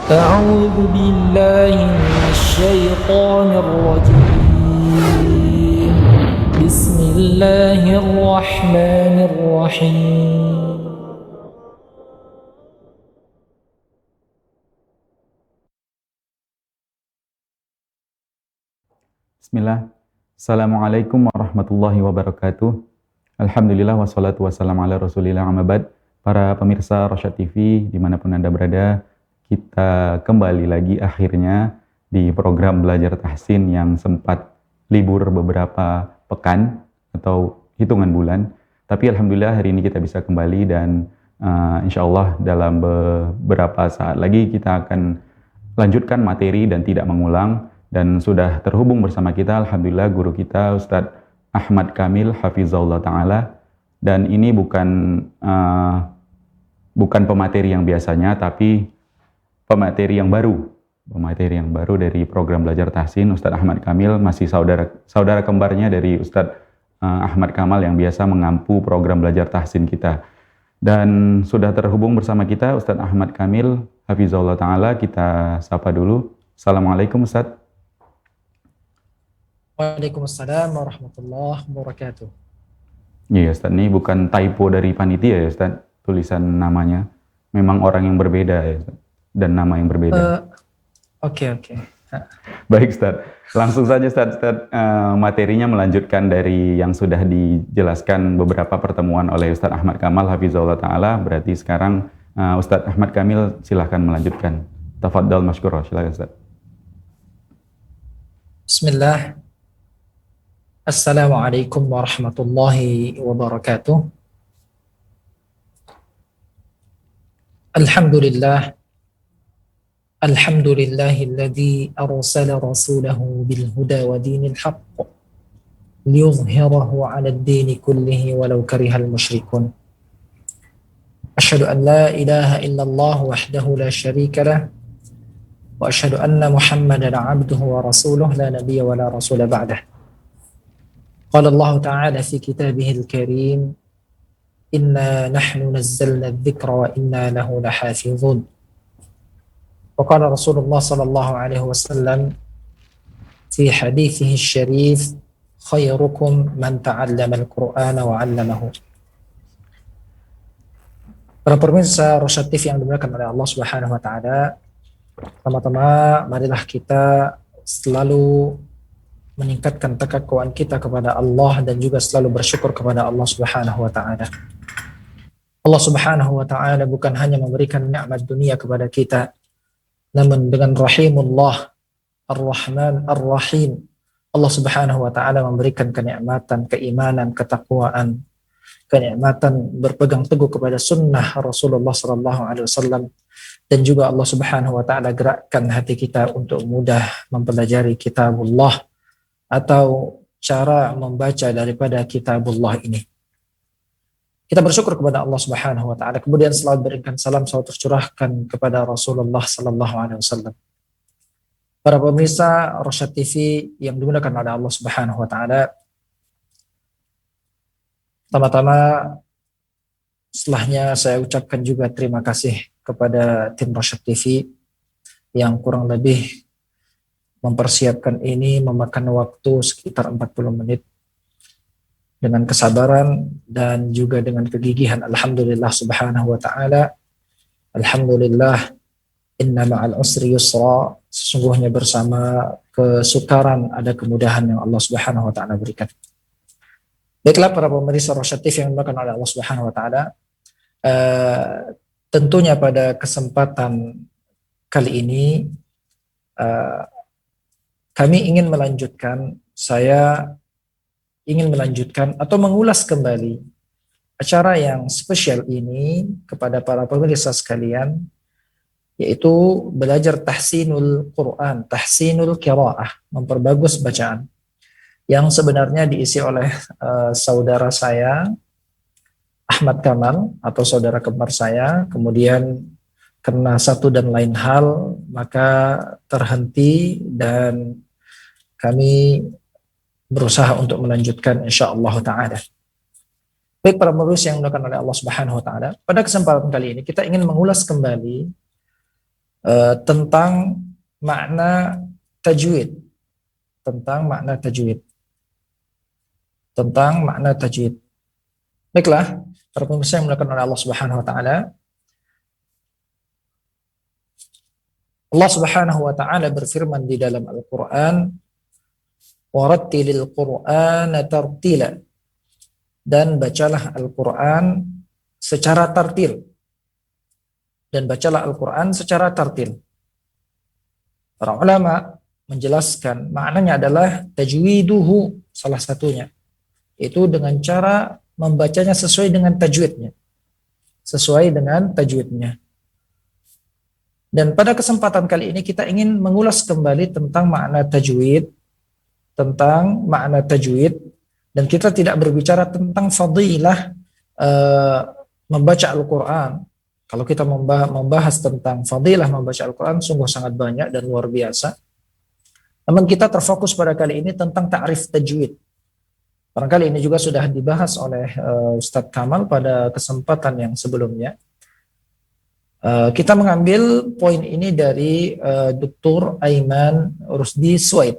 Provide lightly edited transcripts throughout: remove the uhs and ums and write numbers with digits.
أعوذ بالله من الشيطان الرجيم بسم الله الرحمن الرحيم Bismillah. Assalamualaikum warahmatullahi wabarakatuh. Alhamdulillah wassalatu wassalamu ala rasulillah amabad. Para pemirsa Rosyad TV dimanapun Anda berada, kita kembali lagi akhirnya di program Belajar Tahsin yang sempat libur beberapa pekan atau hitungan bulan. Tapi Alhamdulillah hari ini kita bisa kembali dan insya Allah dalam beberapa saat lagi kita akan lanjutkan materi dan tidak mengulang. Dan sudah terhubung bersama kita, Alhamdulillah, guru kita Ustadz Ahmad Kamil Hafizahullah Ta'ala. Dan ini bukan pemateri yang biasanya, tapi pemateri yang baru. Pemateri yang baru dari program Belajar Tahsin. Ustadz Ahmad Kamil masih saudara kembarnya dari Ustadz Ahmad Kamal yang biasa mengampu program Belajar Tahsin kita. Dan sudah terhubung bersama kita Ustadz Ahmad Kamil Hafizahullah Ta'ala. Kita sapa dulu. Assalamualaikum Ustadz. Waalaikumsalam warahmatullahi wabarakatuh. Iya Ustadz, ini bukan typo dari panitia ya Ustadz, tulisan namanya. Memang orang yang berbeda ya Ustadz, dan nama yang berbeda. Oke. Baik Ustadz, langsung saja Ustadz, materinya melanjutkan dari yang sudah dijelaskan beberapa pertemuan oleh Ustadz Ahmad Kamal Hafizahullah Ta'ala. Berarti sekarang Ustadz Ahmad Kamil silahkan melanjutkan. Tafadhal masykurah, silakan Ustadz. Bismillah. Assalamualaikum warahmatullahi wabarakatuh. Alhamdulillah. Alhamdulillahilladzi arsala rasulahu bil huda wa dinil haqq liyuzhirahu 'ala ad-dini kullihi walau karihal musyrikun. Asyhadu an la ilaha illallah wahdahu la syarika lah wa asyhadu anna Muhammadan 'abduhu wa rasuluhu la nabiyya wa la rasula ba'dahu. قال الله تعالى في كتابه الكريم إنا نحن نزلنا الذكر وإنا له لحافظون. وقال رسول الله صلى الله عليه وسلم في حديثه الشريف خيركم من تعلم القرآن وعلمه. Para pemirsa Rosyad TV yang dimuliakan oleh Allah Subhanahu wa taala, pertama-tama marilah kita selalu meningkatkan ketakwaan kita kepada Allah dan juga selalu bersyukur kepada Allah Subhanahu wa taala. Allah Subhanahu wa taala bukan hanya memberikan nikmat dunia kepada kita, namun dengan rahimullah Ar-Rahman Ar-Rahim, Allah Subhanahu wa taala memberikan kenikmatan keimanan, ketakwaan, kenikmatan berpegang teguh kepada sunnah Rasulullah sallallahu alaihi wasallam, dan juga Allah Subhanahu wa taala gerakkan hati kita untuk mudah mempelajari kitabullah atau cara membaca daripada kitabullah ini. Kita bersyukur kepada Allah Subhanahu wa taala, kemudian selalu berikan salam salawat tercurahkan kepada Rasulullah sallallahu alaihi wasallam. Para pemirsa Rosyad TV yang dimuliakan oleh Allah Subhanahu wa taala, pertama-tama setelahnya saya ucapkan juga terima kasih kepada tim Rosyad TV yang kurang lebih mempersiapkan ini memakan waktu sekitar 40 menit dengan kesabaran dan juga dengan kegigihan. Alhamdulillah subhanahu wa ta'ala. Alhamdulillah, inna ma'al usri yusra. Sesungguhnya bersama kesukaran ada kemudahan yang Allah subhanahu wa ta'ala berikan. Baiklah para pemirsa Rosyad TV yang dimuliakan oleh Allah subhanahu wa ta'ala, tentunya pada kesempatan kali ini saya ingin melanjutkan atau mengulas kembali acara yang spesial ini kepada para pemirsa sekalian, yaitu belajar tahsinul Quran, tahsinul qiraah, memperbagus bacaan, yang sebenarnya diisi oleh saudara saya Ahmad Kamal atau saudara kembar saya, kemudian karena satu dan lain hal maka terhenti dan kami berusaha untuk melanjutkan insyaallah ta'ala. Baik para pemirsa yang dimuliakan oleh Allah Subhanahu wa taala, pada kesempatan kali ini kita ingin mengulas kembali tentang makna tajwid, tentang makna tajwid, tentang makna tajwid. Baiklah, para pemirsa yang dimuliakan oleh Allah Subhanahu wa taala. Allah Subhanahu wa taala berfirman di dalam Al-Qur'an, "Warattilil Qur'ana tartila." Dan bacalah Al-Qur'an secara tartil. Dan bacalah Al-Qur'an secara tartil. Para ulama menjelaskan maknanya adalah tajwiduhu, salah satunya itu dengan cara membacanya sesuai dengan tajwidnya. Sesuai dengan tajwidnya. Dan pada kesempatan kali ini kita ingin mengulas kembali tentang makna tajwid, dan kita tidak berbicara tentang fadilah membaca Al-Quran. Kalau kita membahas tentang fadilah membaca Al-Quran sungguh sangat banyak dan luar biasa. Namun kita terfokus pada kali ini tentang ta'rif tajwid. Barangkali ini juga sudah dibahas oleh Ustadz Kamal pada kesempatan yang sebelumnya. Kita mengambil poin ini dari Dr. Aiman Rusdi Suwaid.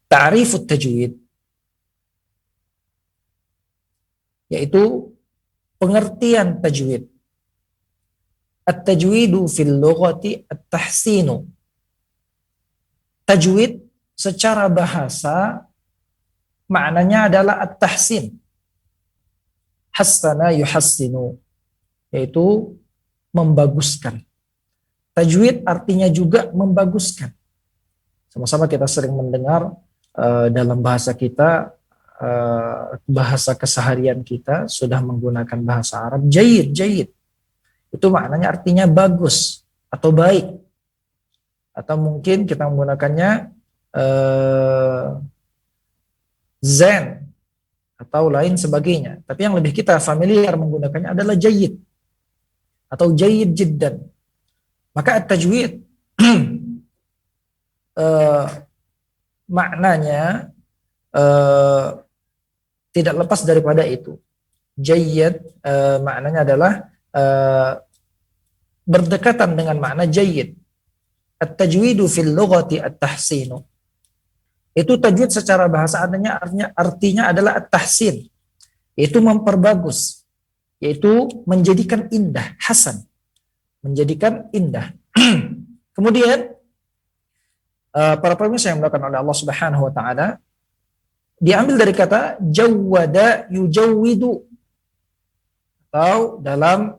Ta'rifut tajwid, yaitu pengertian tajwid. At-tajwidu fil lughati at-tahsinu. Tajwid secara bahasa maknanya adalah at-tahsin. Hassana yuhassinu, yaitu membaguskan. Tajwid artinya juga membaguskan. Sama-sama kita sering mendengar dalam bahasa kita, bahasa keseharian kita sudah menggunakan bahasa Arab, jayyid, jayyid. Itu maknanya artinya bagus atau baik. Atau mungkin kita menggunakannya zen atau lain sebagainya. Tapi yang lebih kita familiar menggunakannya adalah jayyid atau jayyid jiddan. Maka at-tajwid maknanya tidak lepas daripada itu. Jayyid maknanya adalah berdekatan dengan makna jayyid. At-tajwidu fil lughati at-tahsinu. Itu tajwid secara bahasa artinya adalah at-tahsin. Itu memperbagus, yaitu menjadikan indah, hasan. Menjadikan indah. Kemudian para pemirsa yang dimuliakan oleh Allah Subhanahu wa taala, diambil dari kata jawwada yujawwidu, atau dalam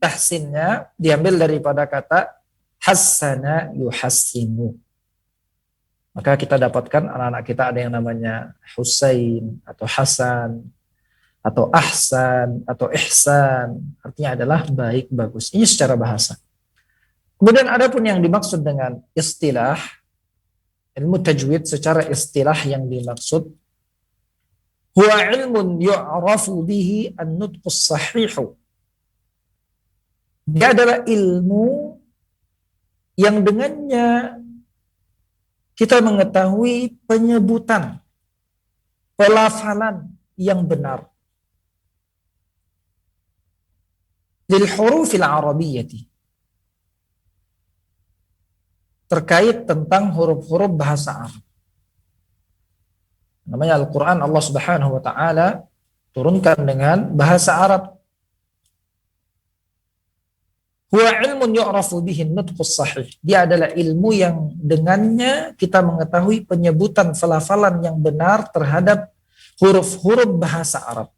tahsinnya diambil daripada kata hassana yuhassinu. Maka kita dapatkan anak-anak kita ada yang namanya Husain atau Hasan atau Ahsan atau Ihsan, artinya adalah baik, bagus. Ini secara bahasa. Kemudian ada pun yang dimaksud dengan istilah ilmu tajwid, secara istilah yang dimaksud huwa ilmun yu'rafu bihi an-nutqus sahihu. Dia adalah ilmu yang dengannya kita mengetahui penyebutan, pelafalan yang benar lil hurufil arabiyyati, terkait tentang huruf-huruf bahasa Arab. Namanya Al-Quran, Allah Subhanahu wa ta'ala turunkan dengan bahasa Arab. Huwa ilmun yu'rafu bihin nutqus sahih. Dia adalah ilmu yang dengannya kita mengetahui penyebutan pelafalan yang benar terhadap huruf-huruf bahasa Arab.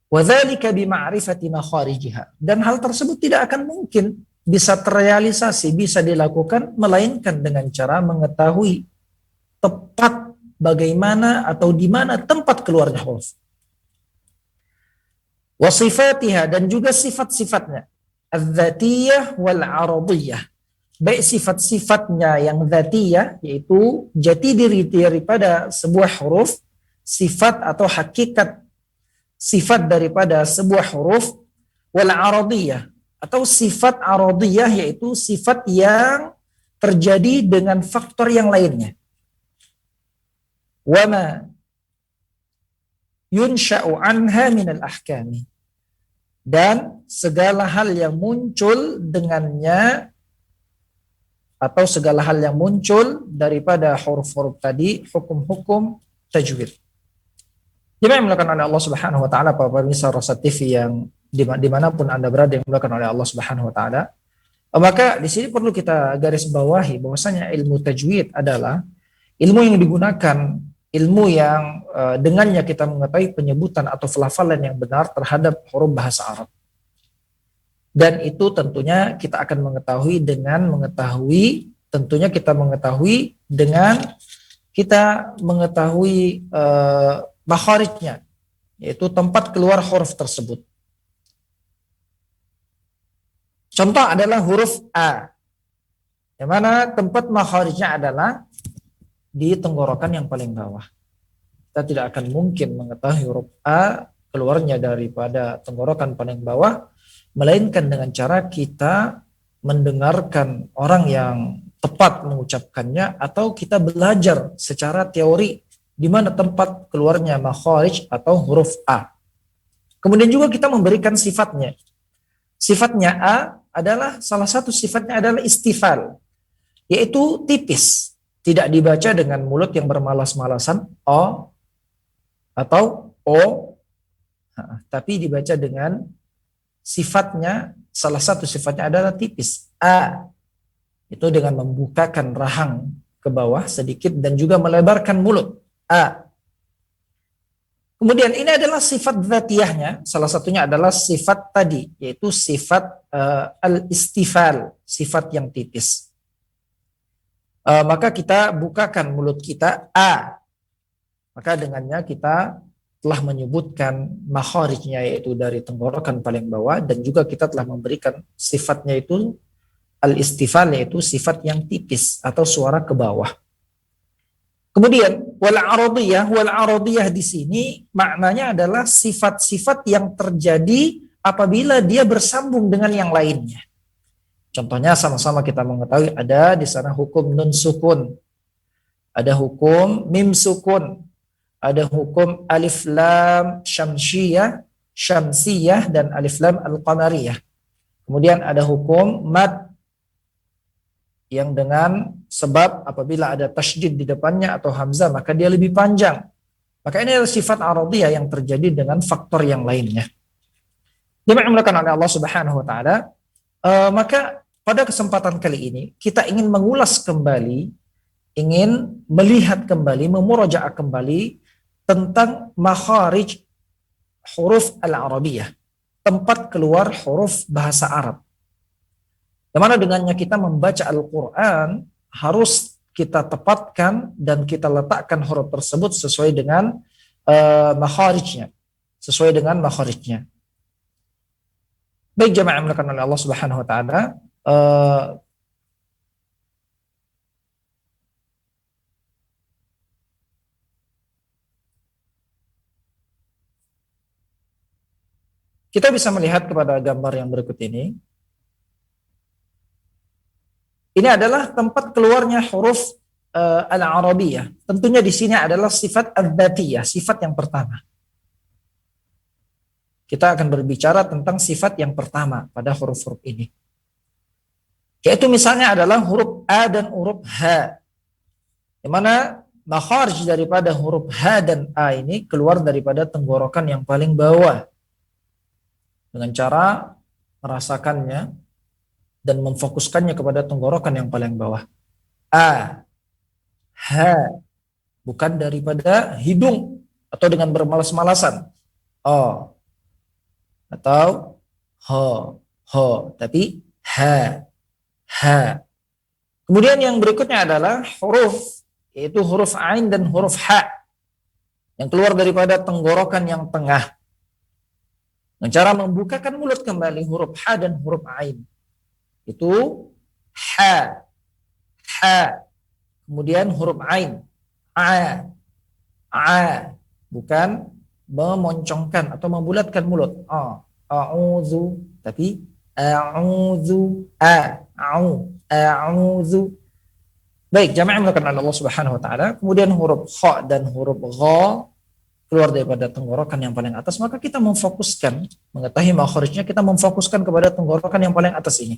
Wa dzalika bi ma'rifati makharijiha. Dan hal tersebut tidak akan mungkin bisa terrealisasi, bisa dilakukan melainkan dengan cara mengetahui tepat bagaimana atau di mana tempat keluarnya huruf. Wa sifatiha, dan juga sifat-sifatnya. Al-dzatiyah wal aradiyah. Baik sifat-sifatnya yang dzatiyah, yaitu jati diri daripada sebuah huruf, sifat atau hakikat sifat daripada sebuah huruf, wal aradiyah, atau sifat aradiyah, yaitu sifat yang terjadi dengan faktor yang lainnya. Wama yunsha'u anha minal ahkami, dan segala hal yang muncul dengannya atau segala hal yang muncul daripada huruf-huruf tadi, hukum-hukum tajwid. Jadi yang dilakukan oleh Allah Subhanahu wa taala, para pemirsa Rosyad TV yang dimanapun Anda berada, yang dilakukan oleh Allah Subhanahu wa taala, maka di sini perlu kita garis bawahi bahwasanya ilmu tajwid adalah ilmu yang digunakan, ilmu yang dengannya kita mengetahui penyebutan atau pelafalan yang benar terhadap huruf bahasa Arab. Dan itu tentunya kita akan mengetahui dengan kita mengetahui makharijnya, yaitu tempat keluar huruf tersebut. Contoh adalah huruf A, yang mana tempat makharijnya adalah di tenggorokan yang paling bawah. Kita tidak akan mungkin mengetahui huruf A keluarnya daripada tenggorokan paling bawah, melainkan dengan cara kita mendengarkan orang yang tepat mengucapkannya, atau kita belajar secara teori di mana tempat keluarnya makharij atau huruf A. Kemudian juga kita memberikan sifatnya. Sifatnya A adalah, salah satu sifatnya adalah istifal, yaitu tipis. Tidak dibaca dengan mulut yang bermalas-malasan, O atau O, tapi dibaca dengan sifatnya, salah satu sifatnya adalah tipis. A, itu dengan membukakan rahang ke bawah sedikit dan juga melebarkan mulut. A. Kemudian ini adalah sifat dzatiyahnya, salah satunya adalah sifat tadi, yaitu sifat al-istifal, sifat yang tipis. Maka kita bukakan mulut kita, A. Maka dengannya kita telah menyebutkan makharijnya, yaitu dari tenggorokan paling bawah, dan juga kita telah memberikan sifatnya itu al-istifal, yaitu sifat yang tipis atau suara ke bawah. Kemudian wal aradiyah di sini maknanya adalah sifat-sifat yang terjadi apabila dia bersambung dengan yang lainnya. Contohnya sama-sama kita mengetahui ada di sana hukum nun sukun, ada hukum mim sukun, ada hukum alif lam syamsiyah dan alif lam al-qamariyah. Kemudian ada hukum mad yang dengan sebab apabila ada tasydid di depannya atau hamzah maka dia lebih panjang. Maka ini adalah sifat aradiyah yang terjadi dengan faktor yang lainnya. Dimulakan oleh Allah Subhanahu wa taala. Maka pada kesempatan kali ini kita ingin mengulas kembali, ingin melihat kembali, memurajaah kembali tentang makharij huruf al-arabiyah, tempat keluar huruf bahasa Arab. Yang mana dengannya kita membaca Al-Quran harus kita tepatkan dan kita letakkan huruf tersebut sesuai dengan makharijnya. Baik jamaah yang dimuliakan oleh Allah Subhanahu wa taala, kita bisa melihat kepada gambar yang berikut ini. Ini adalah tempat keluarnya huruf al-arabiyah. Tentunya di sini adalah sifat al-dzatiyah, sifat yang pertama. Kita akan berbicara tentang sifat yang pertama pada huruf-huruf ini. Yaitu misalnya adalah huruf A dan huruf H. Di mana makharij daripada huruf H dan A ini keluar daripada tenggorokan yang paling bawah. Dengan cara merasakannya dan memfokuskannya kepada tenggorokan yang paling bawah. A, H, bukan daripada hidung atau dengan bermalas-malasan. O, atau ho, tapi H. Kemudian yang berikutnya adalah huruf, yaitu huruf Ain dan huruf H, yang keluar daripada tenggorokan yang tengah. Dengan cara membukakan mulut kembali huruf H dan huruf Ain. Itu ha, kemudian huruf ain, bukan memoncongkan atau membulatkan mulut, a'udzu, tapi a'udzu, a'udzu. Baik, jamaah yang melakukan Allah Subhanahu wa taala. Kemudian huruf kha dan huruf gha keluar daripada tenggorokan yang paling atas, maka kita memfokuskan, mengetahui makharijnya, kita memfokuskan kepada tenggorokan yang paling atas ini.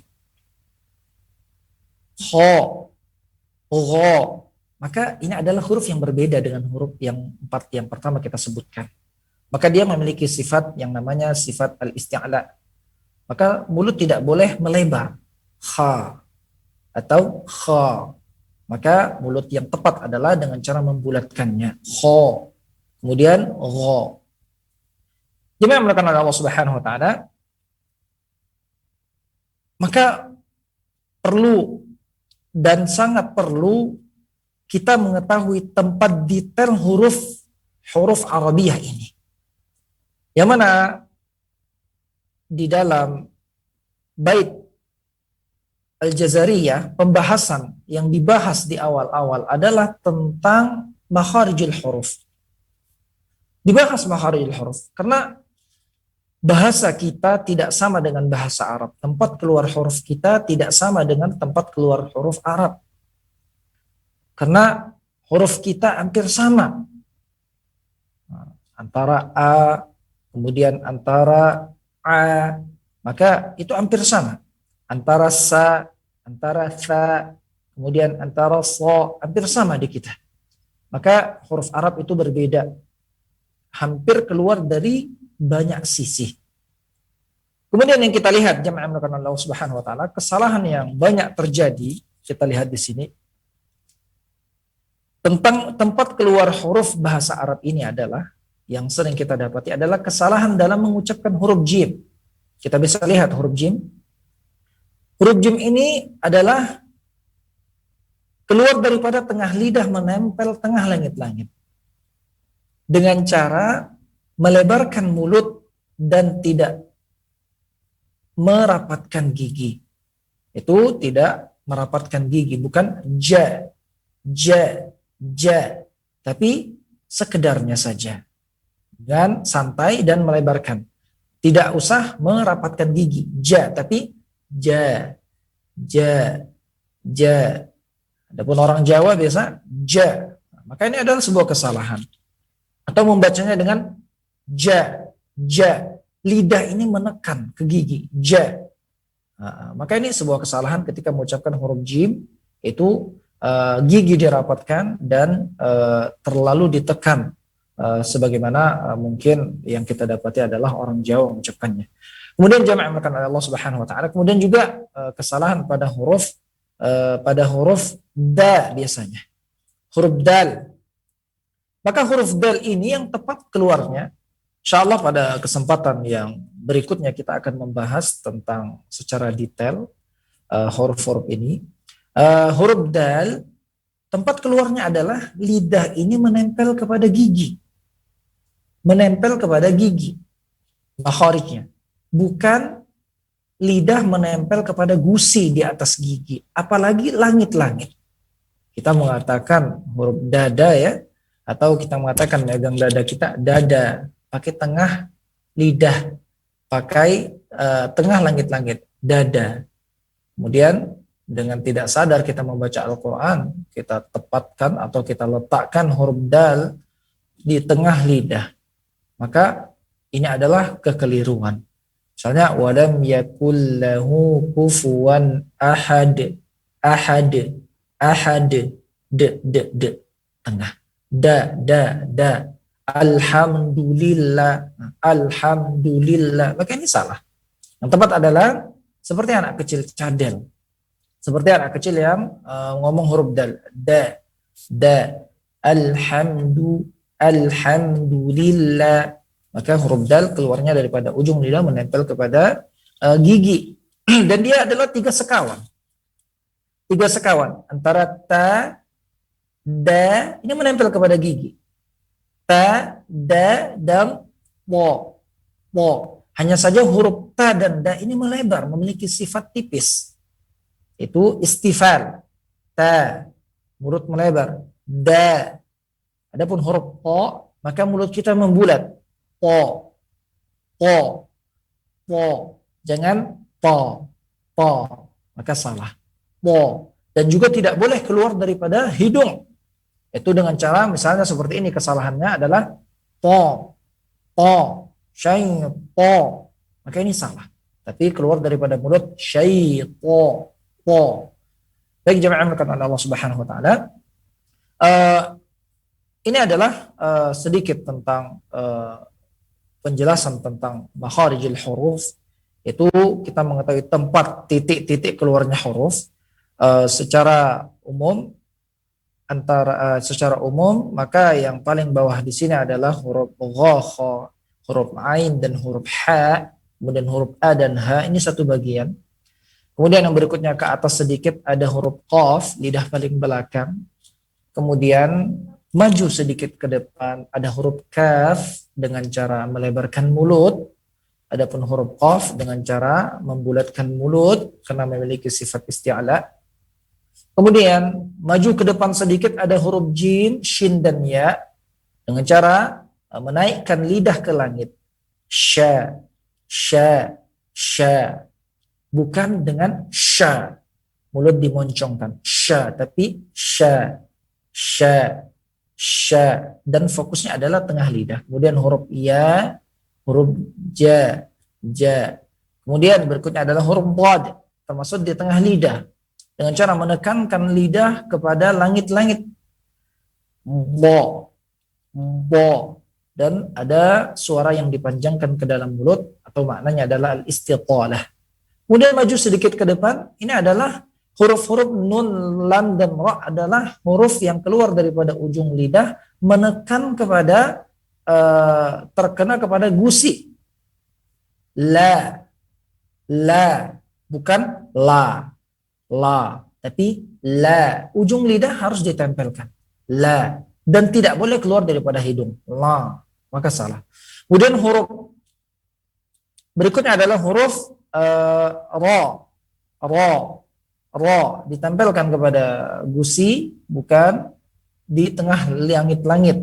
Kho, gho. Maka ini adalah huruf yang berbeda dengan huruf yang empat yang pertama kita sebutkan. Maka dia memiliki sifat yang namanya sifat al-isti'la. Maka mulut tidak boleh melebar. Kha atau kha. Maka mulut yang tepat adalah dengan cara membulatkannya. Kho. Kemudian gho. Jadi yang melakukan Allah Subhanahu wa taala, maka perlu dan sangat perlu kita mengetahui tempat detail huruf Arabiyah ini. Yang mana di dalam bait Al-Jazariyah, pembahasan yang dibahas di awal-awal adalah tentang makharijul huruf. Dibahas makharijul huruf karena bahasa kita tidak sama dengan bahasa Arab. Tempat keluar huruf kita tidak sama dengan tempat keluar huruf Arab. Karena huruf kita hampir sama. Antara A, kemudian antara A, maka itu hampir sama. Antara Sa, antara Tha, kemudian antara So, hampir sama di kita. Maka huruf Arab itu berbeda. Hampir keluar dari banyak sisi. Kemudian yang kita lihat jamaah melakukan Allah Subhanahu wa taala, kesalahan yang banyak terjadi, kita lihat di sini tentang tempat keluar huruf bahasa Arab ini adalah yang sering kita dapati adalah kesalahan dalam mengucapkan huruf jim. Kita bisa lihat huruf jim. Huruf jim ini adalah keluar daripada tengah lidah menempel tengah langit-langit dengan cara melebarkan mulut dan tidak merapatkan gigi. Itu tidak merapatkan gigi, bukan ja, tapi sekedarnya saja. Dan santai dan melebarkan. Tidak usah merapatkan gigi, tapi ja. Adapun orang Jawa biasa ja. Maka ini adalah sebuah kesalahan. Atau membacanya dengan ja. Lidah ini menekan ke gigi, ja. Maka ini sebuah kesalahan ketika mengucapkan huruf jim, itu gigi dirapatkan dan terlalu ditekan, sebagaimana mungkin yang kita dapati adalah orang Jawa mengucapkannya. Kemudian jamaah melakukan Allah Subhanahu wa taala, kemudian juga kesalahan pada huruf da biasanya. Huruf dal. Maka huruf dal ini yang tepat keluarnya, insyaallah pada kesempatan yang berikutnya kita akan membahas tentang secara detail huruf-huruf ini. Huruf dal, tempat keluarnya adalah lidah ini menempel kepada gigi. Menempel kepada gigi. Makharijnya. Bukan lidah menempel kepada gusi di atas gigi. Apalagi langit-langit. Kita mengatakan huruf dada ya. Atau kita mengatakan megang dada kita, dada. Pakai tengah lidah. Pakai tengah langit-langit. Dada. Kemudian dengan tidak sadar kita membaca Al-Quran, kita tepatkan atau kita letakkan huruf dal di tengah lidah. Maka ini adalah kekeliruan. Misalnya, walam yakul lahu kufuwan ahad, tengah, da, alhamdulillah, maka ini salah. Yang tepat adalah seperti anak kecil cadel. Seperti anak kecil yang ngomong huruf dal, da, alhamdulillah. Maka huruf dal keluarnya daripada ujung lidah menempel kepada gigi. Dan dia adalah tiga sekawan antara ta, da, ini menempel kepada gigi. Ta, da, dan wo. Hanya saja huruf ta dan da ini melebar, memiliki sifat tipis. Itu istifal. Ta, mulut melebar. Da. Adapun huruf po, maka mulut kita membulat. Po. Jangan po. Maka salah. Po. Dan juga tidak boleh keluar daripada hidung. Itu dengan cara misalnya seperti ini, kesalahannya adalah to, to, syaito. Maka ini salah. Tapi keluar daripada mulut syaito, to. Baik jemaah yang oleh Allah Subhanahu wa taala. Ini adalah sedikit tentang penjelasan tentang makharijul huruf. Itu kita mengetahui tempat titik-titik keluarnya huruf secara umum. Secara umum, maka yang paling bawah di sini adalah huruf gha, kha, huruf ain dan huruf ha, kemudian huruf a dan ha, ini satu bagian. Kemudian yang berikutnya ke atas sedikit ada huruf qaf, lidah paling belakang. Kemudian maju sedikit ke depan ada huruf kaf dengan cara melebarkan mulut. Adapun huruf qaf dengan cara membulatkan mulut karena memiliki sifat isti'la. Kemudian maju ke depan sedikit ada huruf jim, shin dan ya dengan cara menaikkan lidah ke langit. Sya, sya, sya. Bukan dengan sya. Mulut dimoncongkan. Sya, tapi sya, sya, sya. Dan fokusnya adalah tengah lidah. Kemudian huruf ya, huruf ja, ja. Kemudian berikutnya adalah huruf dhad, termasuk di tengah lidah. Dengan cara menekankan lidah kepada langit-langit. Bo, bo. Dan ada suara yang dipanjangkan ke dalam mulut atau maknanya adalah al-istitalah. Kemudian maju sedikit ke depan, ini adalah huruf-huruf nun, lam, dan ra adalah huruf yang keluar daripada ujung lidah menekan kepada terkena kepada gusi. La, la, bukan la. La, tapi la. Ujung lidah harus ditempelkan. La. Dan tidak boleh keluar daripada hidung. La. Maka salah. Kemudian huruf berikutnya adalah huruf ra. Ra. Ra. Ditempelkan kepada gusi, bukan di tengah langit-langit.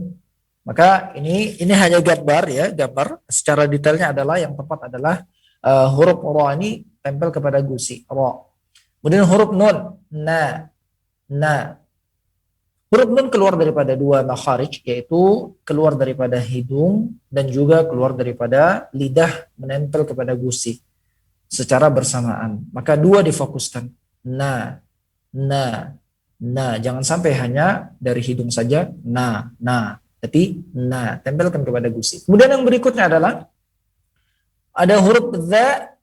Maka ini hanya gambar ya, gambar. Secara detailnya adalah yang tepat adalah huruf ra ini tempel kepada gusi. Ra. Kemudian huruf nun, na, na. Huruf nun keluar daripada dua makharij, yaitu keluar daripada hidung dan juga keluar daripada lidah menempel kepada gusi secara bersamaan. Maka dua difokuskan, na, na, na. Jangan sampai hanya dari hidung saja, na, tapi na, tempelkan kepada gusi. Kemudian yang berikutnya adalah ada huruf dha.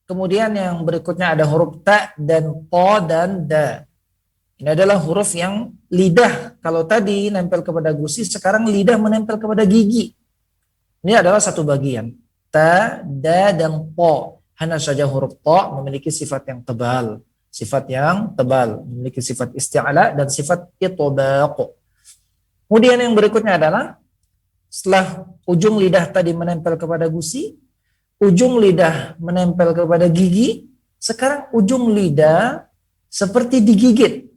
Kemudian yang berikutnya ada huruf ta dan ta dan da. Ini adalah huruf yang lidah. Kalau tadi nempel kepada gusi, sekarang lidah menempel kepada gigi. Ini adalah satu bagian. Ta, da, dan ta. Hanya saja huruf ta memiliki sifat yang tebal. Sifat yang tebal. Memiliki sifat isti'ala dan sifat itbaq. Kemudian yang berikutnya adalah setelah ujung lidah tadi menempel kepada gusi, ujung lidah menempel kepada gigi, sekarang ujung lidah seperti digigit.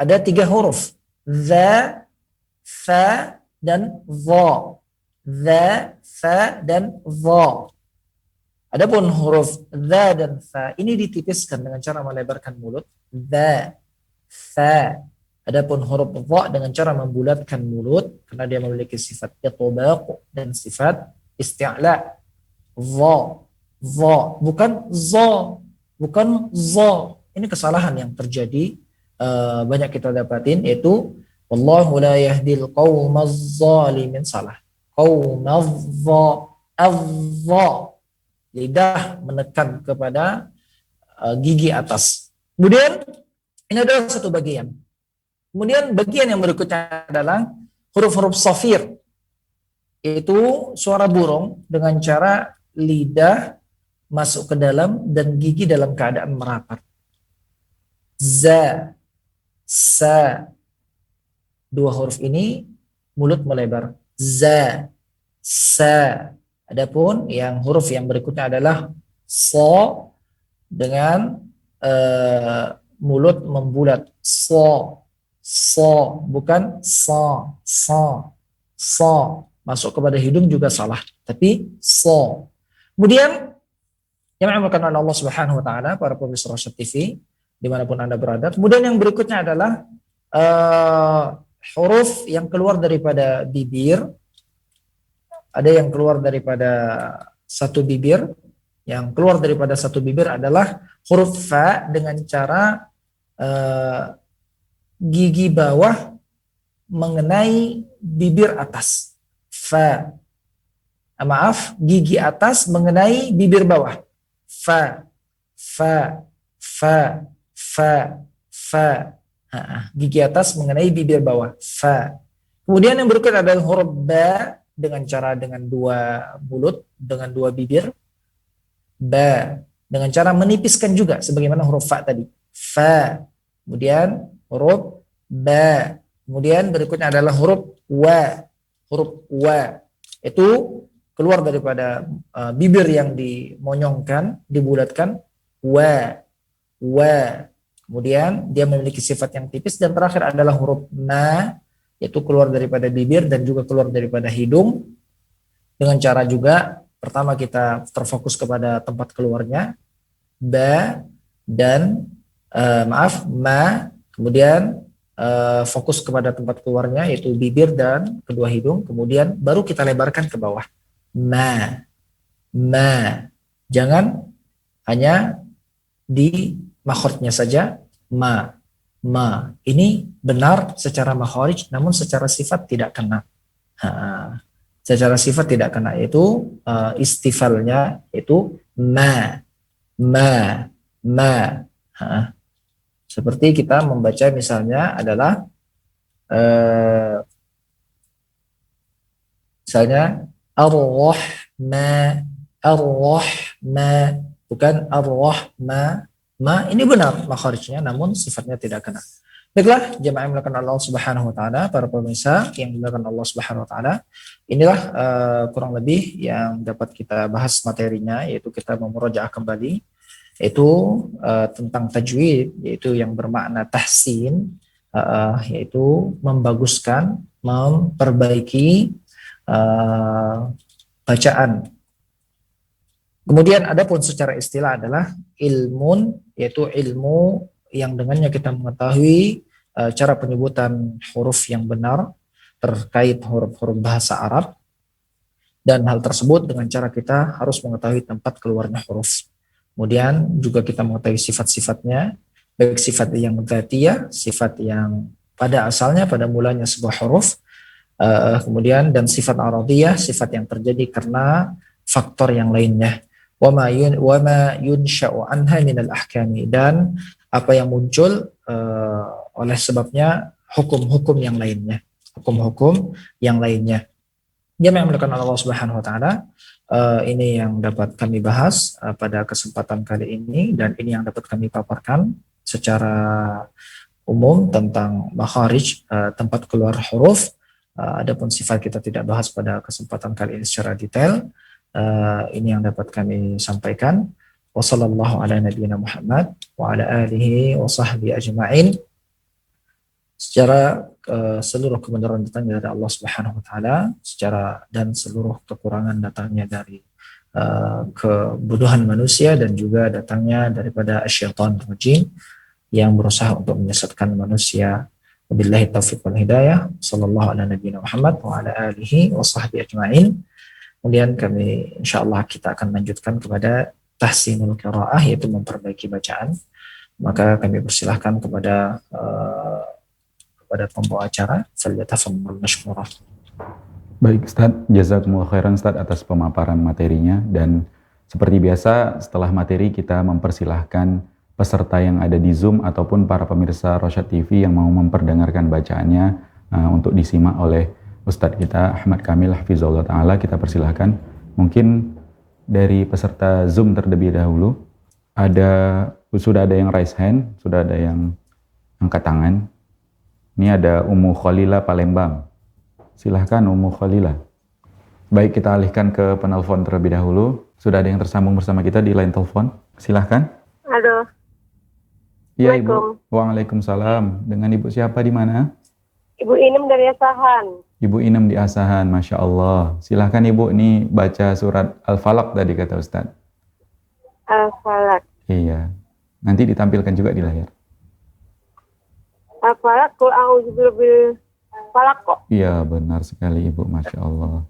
Ada 3 huruf. Za, fa, dan dha. Za, fa, dan dha. Adapun huruf za dan fa ini ditipiskan dengan cara melebarkan mulut. Za, fa. Adapun huruf dha dengan cara membulatkan mulut karena dia memiliki sifat itbaq dan sifat isti'la. Dha, dha, bukan za, bukan za. Ini kesalahan yang terjadi banyak kita dapatin, yaitu wallahu la yahdil qaumaz zalimin. Salah. Qaumaz za, lidah menekan kepada gigi atas. Kemudian ini adalah satu bagian. Kemudian bagian yang berikutnya adalah huruf-huruf safir, yaitu suara burung dengan cara lidah masuk ke dalam dan gigi dalam keadaan merapat. Za, sa. 2 huruf ini mulut melebar. Za, sa. Adapun yang huruf yang berikutnya adalah sa dengan mulut membulat. Sa, sa, bukan sa, sa, sa. Masuk kepada hidung juga salah, tapi sa. Kemudian yang dimaksudkan oleh Allah Subhanahu wa taala, para pemirsa Rosyad TV dimanapun Anda berada. Kemudian yang berikutnya adalah huruf yang keluar daripada bibir, ada yang keluar daripada satu bibir. Yang keluar daripada satu bibir adalah huruf fa dengan cara gigi bawah mengenai bibir atas. Fa. Maaf, gigi atas mengenai bibir bawah. Fa, fa, fa, fa, fa. Gigi atas mengenai bibir bawah. Fa. Kemudian yang berikut adalah huruf ba dengan cara dengan dua mulut, dengan dua bibir. Ba. Dengan cara menipiskan juga sebagaimana huruf fa tadi. Fa. Kemudian huruf ba. Kemudian berikutnya adalah huruf wa. Huruf wa. Itu keluar daripada bibir yang dimonyongkan, dibulatkan. Wa. Wa. Kemudian dia memiliki sifat yang tipis. Dan terakhir adalah huruf ma. Yaitu keluar daripada bibir dan juga keluar daripada hidung. Dengan cara juga, pertama kita terfokus kepada tempat keluarnya. Ba. Dan ma. Kemudian fokus kepada tempat keluarnya yaitu bibir dan kedua hidung, kemudian baru kita lebarkan ke bawah. Ma. Jangan hanya di makhrajnya saja ma. Ini benar secara makhraj, namun secara sifat tidak kena. Secara sifat tidak kena, yaitu istifalnya itu ma. Seperti kita membaca misalnya adalah misalnya ar-rahma, bukan ar-rahma. Ini benar makharijnya, namun sifatnya tidak kena. Baiklah, jemaah yang dimuliakan Allah Subhanahu wa taala, para pemirsa yang dimuliakan Allah Subhanahu wa taala. Inilah kurang lebih yang dapat kita bahas materinya, yaitu kita memurojaah kembali yaitu tentang tajwid, yaitu yang bermakna tahsin, yaitu membaguskan, memperbaiki bacaan. Kemudian adapun secara istilah adalah ilmun, yaitu ilmu yang dengannya kita mengetahui cara penyebutan huruf yang benar terkait huruf-huruf bahasa Arab, dan hal tersebut dengan cara kita harus mengetahui tempat keluarnya huruf. Kemudian juga kita mengetahui sifat-sifatnya, baik sifat yang dzatiyah, sifat yang pada asalnya, pada mulanya sebuah huruf, kemudian dan sifat aradiyah, sifat yang terjadi karena faktor yang lainnya. Wa ma yunsha'u anha minal ahkami, dan apa yang muncul oleh sebabnya hukum-hukum yang lainnya. Hukum-hukum yang lainnya. Jemaah yang dimuliakan Allah Subhanahu wa taala, ini yang dapat kami bahas pada kesempatan kali ini, dan ini yang dapat kami paparkan secara umum tentang makharij, tempat keluar huruf. Adapun sifat kita tidak bahas pada kesempatan kali ini secara detail. Ini yang dapat kami sampaikan. Wassallallahu ala nabiyyina Muhammad wa ala alihi wa sahbihi ajma'in. Secara seluruh kebenaran datangnya dari Allah Subhanahu wa taala, secara dan seluruh kekurangan datangnya dari kebodohan manusia, dan juga datangnya daripada syaitan rajim yang berusaha untuk menyesatkan manusia. Wabillahi taufiq wal hidayah. Sallallahu ala nabiyyina Muhammad wa ala alihi wa sahbihi ajma'in. Kemudian kami insyaallah kita akan lanjutkan kepada tahsinul qiraah, yaitu memperbaiki bacaan. Maka kami persilahkan kepada pembawa acara, falyatafaddal mashkura. Baik Ustaz, jazakumullah khairan Ustaz atas pemaparan materinya, dan seperti biasa setelah materi kita mempersilahkan peserta yang ada di Zoom ataupun para pemirsa Rosyad TV yang mau memperdengarkan bacaannya untuk disimak oleh Ustadz kita Ahmad Kamil Hafizahullah Ta'ala. Kita persilahkan. Mungkin dari peserta Zoom terlebih dahulu, sudah ada yang raise hand, sudah ada yang angkat tangan. Ini ada Ummu Khalila Palembang. Silahkan Ummu Khalila. Baik, kita alihkan ke penelpon terlebih dahulu. Sudah ada yang tersambung bersama kita di line telepon. Silahkan. Halo. Iya Ibu. Waalaikumsalam. Dengan Ibu siapa di mana? Ibu Inem dari Asahan. Ibu Inem di Asahan, Masya Allah. Silahkan Ibu, ini baca surat Al-Falaq tadi kata Ustaz. Al-Falaq. Iya. Nanti ditampilkan juga di layar. Al-Falaq, kul a'udzu birabbil falaq kok. Iya, benar sekali Ibu, Masya Allah.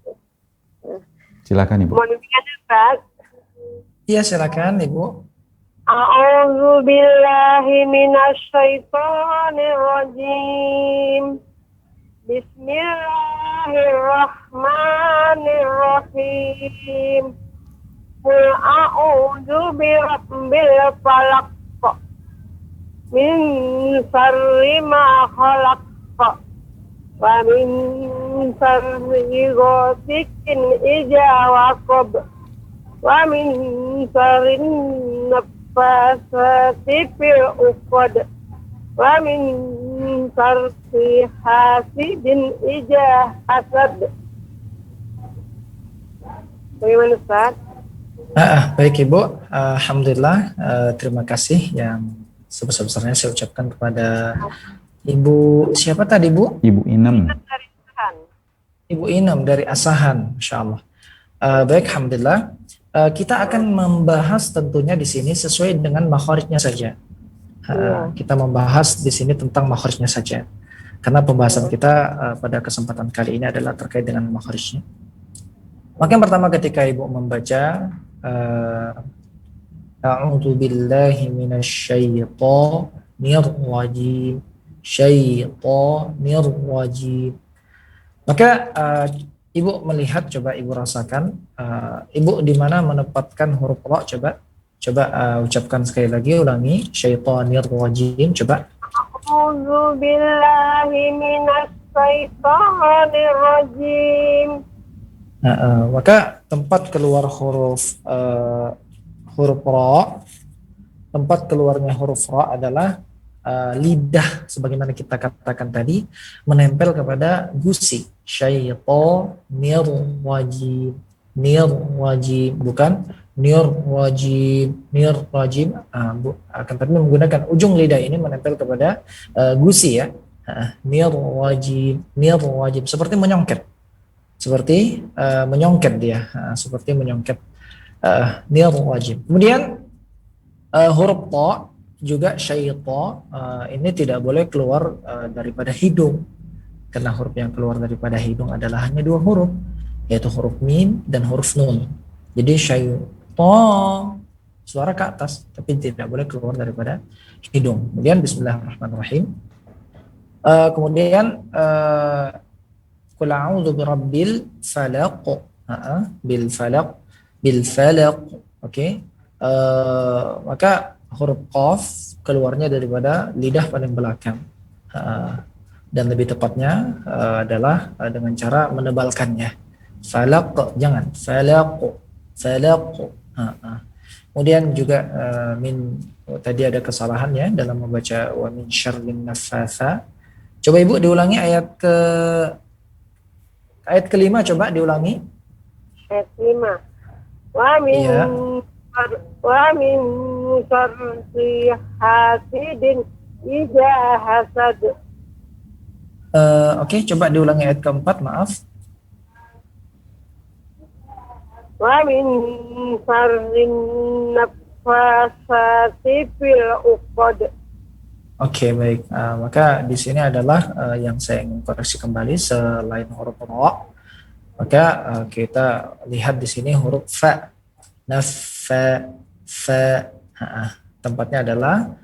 Silakan Ibu. Mohon bimbingan Ustaz. Iya, silakan Ibu. A'udzu billahi minasyaitonir rajim. Bismillahirrahmanirrahim. Qul a'udzu birabbil falaq min syarri ma khalaq wa min syarri ghasiqin idza waqab wa min syarri naffasati fil 'uqad wa min syarri hasidin idza hasad. Bagaimana Ustaz? Baik Ibu, Alhamdulillah, terima kasih yang sebesar-besarnya saya ucapkan kepada Ibu, siapa tadi Bu? Ibu Inem. Dari Tuhan. Ibu Inem dari Asahan, Masya Allah. Baik, Alhamdulillah. Kita akan membahas tentunya di sini sesuai dengan makhorijnya saja. Kita membahas di sini tentang makhorijnya saja. Karena pembahasan kita pada kesempatan kali ini adalah terkait dengan makhorijnya. Maka yang pertama ketika Ibu membaca A'udzu billahi minasyaitonir rajim. Syaitonir rajim. Maka Ibu melihat, coba Ibu rasakan, Ibu di mana menempatkan huruf ra, coba ucapkan sekali lagi, ulangi, syaitonir rajim, coba. A'udzu billahi minasyaitonir rajim. Maka tempat keluar huruf ra, tempat keluarnya huruf ra adalah lidah, sebagaimana kita katakan tadi, menempel kepada gusi. Syaitonir rajim, bukan nir rajim, akan tapi menggunakan ujung lidah ini menempel kepada gusi ya. Nir rajim, seperti menyongket. Seperti menyongket dia, seperti menyongket, nir rajim. Kemudian huruf ta juga syaitan, ini tidak boleh keluar daripada hidung, karena huruf yang keluar daripada hidung adalah hanya dua huruf, yaitu huruf mim dan huruf nun. Jadi syaitan suara ke atas, tapi tidak boleh keluar daripada hidung. Kemudian bismillahirrahmanirrahim. Kemudian qul a'udzu birabbil falaq, bil falaq, oke. Maka huruf qaf keluarnya daripada lidah paling belakang, dan lebih tepatnya adalah dengan cara menebalkannya. Falaq, jangan falaq. Kemudian juga tadi ada kesalahan ya dalam membaca wa min syarrin naffatsa. Coba Ibu diulangi ayat kelima, coba diulangi. Ayat 5. Wa min syarri hasidin idza hasad. Oke, coba diulangi ayat keempat, maaf. Wa min syarri naffasati fil 'uqad. Oke, baik. Maka di sini adalah yang saya ingin koreksi kembali, selain huruf ra, maka kita lihat di sini huruf fa. Tempatnya adalah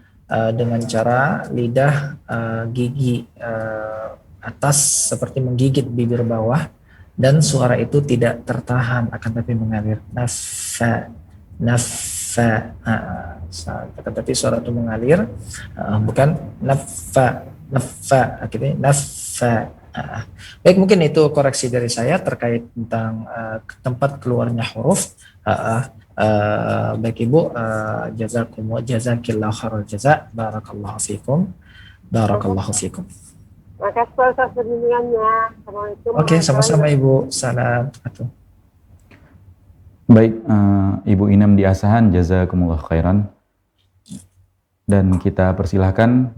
dengan cara lidah gigi atas seperti menggigit bibir bawah, dan suara itu tidak tertahan akan tapi mengalir. Naffa, tapi suara itu mengalir, bukan naffa, akhirnya naffa. Baik, mungkin itu koreksi dari saya terkait tentang tempat keluarnya huruf. Baik Ibu, jazakillahu khairal jaza, barakallahu fikum. Makasih atas bimbingannya. Assalamualaikum. Oke, sama-sama Ibu. Salam. Baik, Ibu Inem di Asahan, jazakumullah khairan. Dan kita persilahkan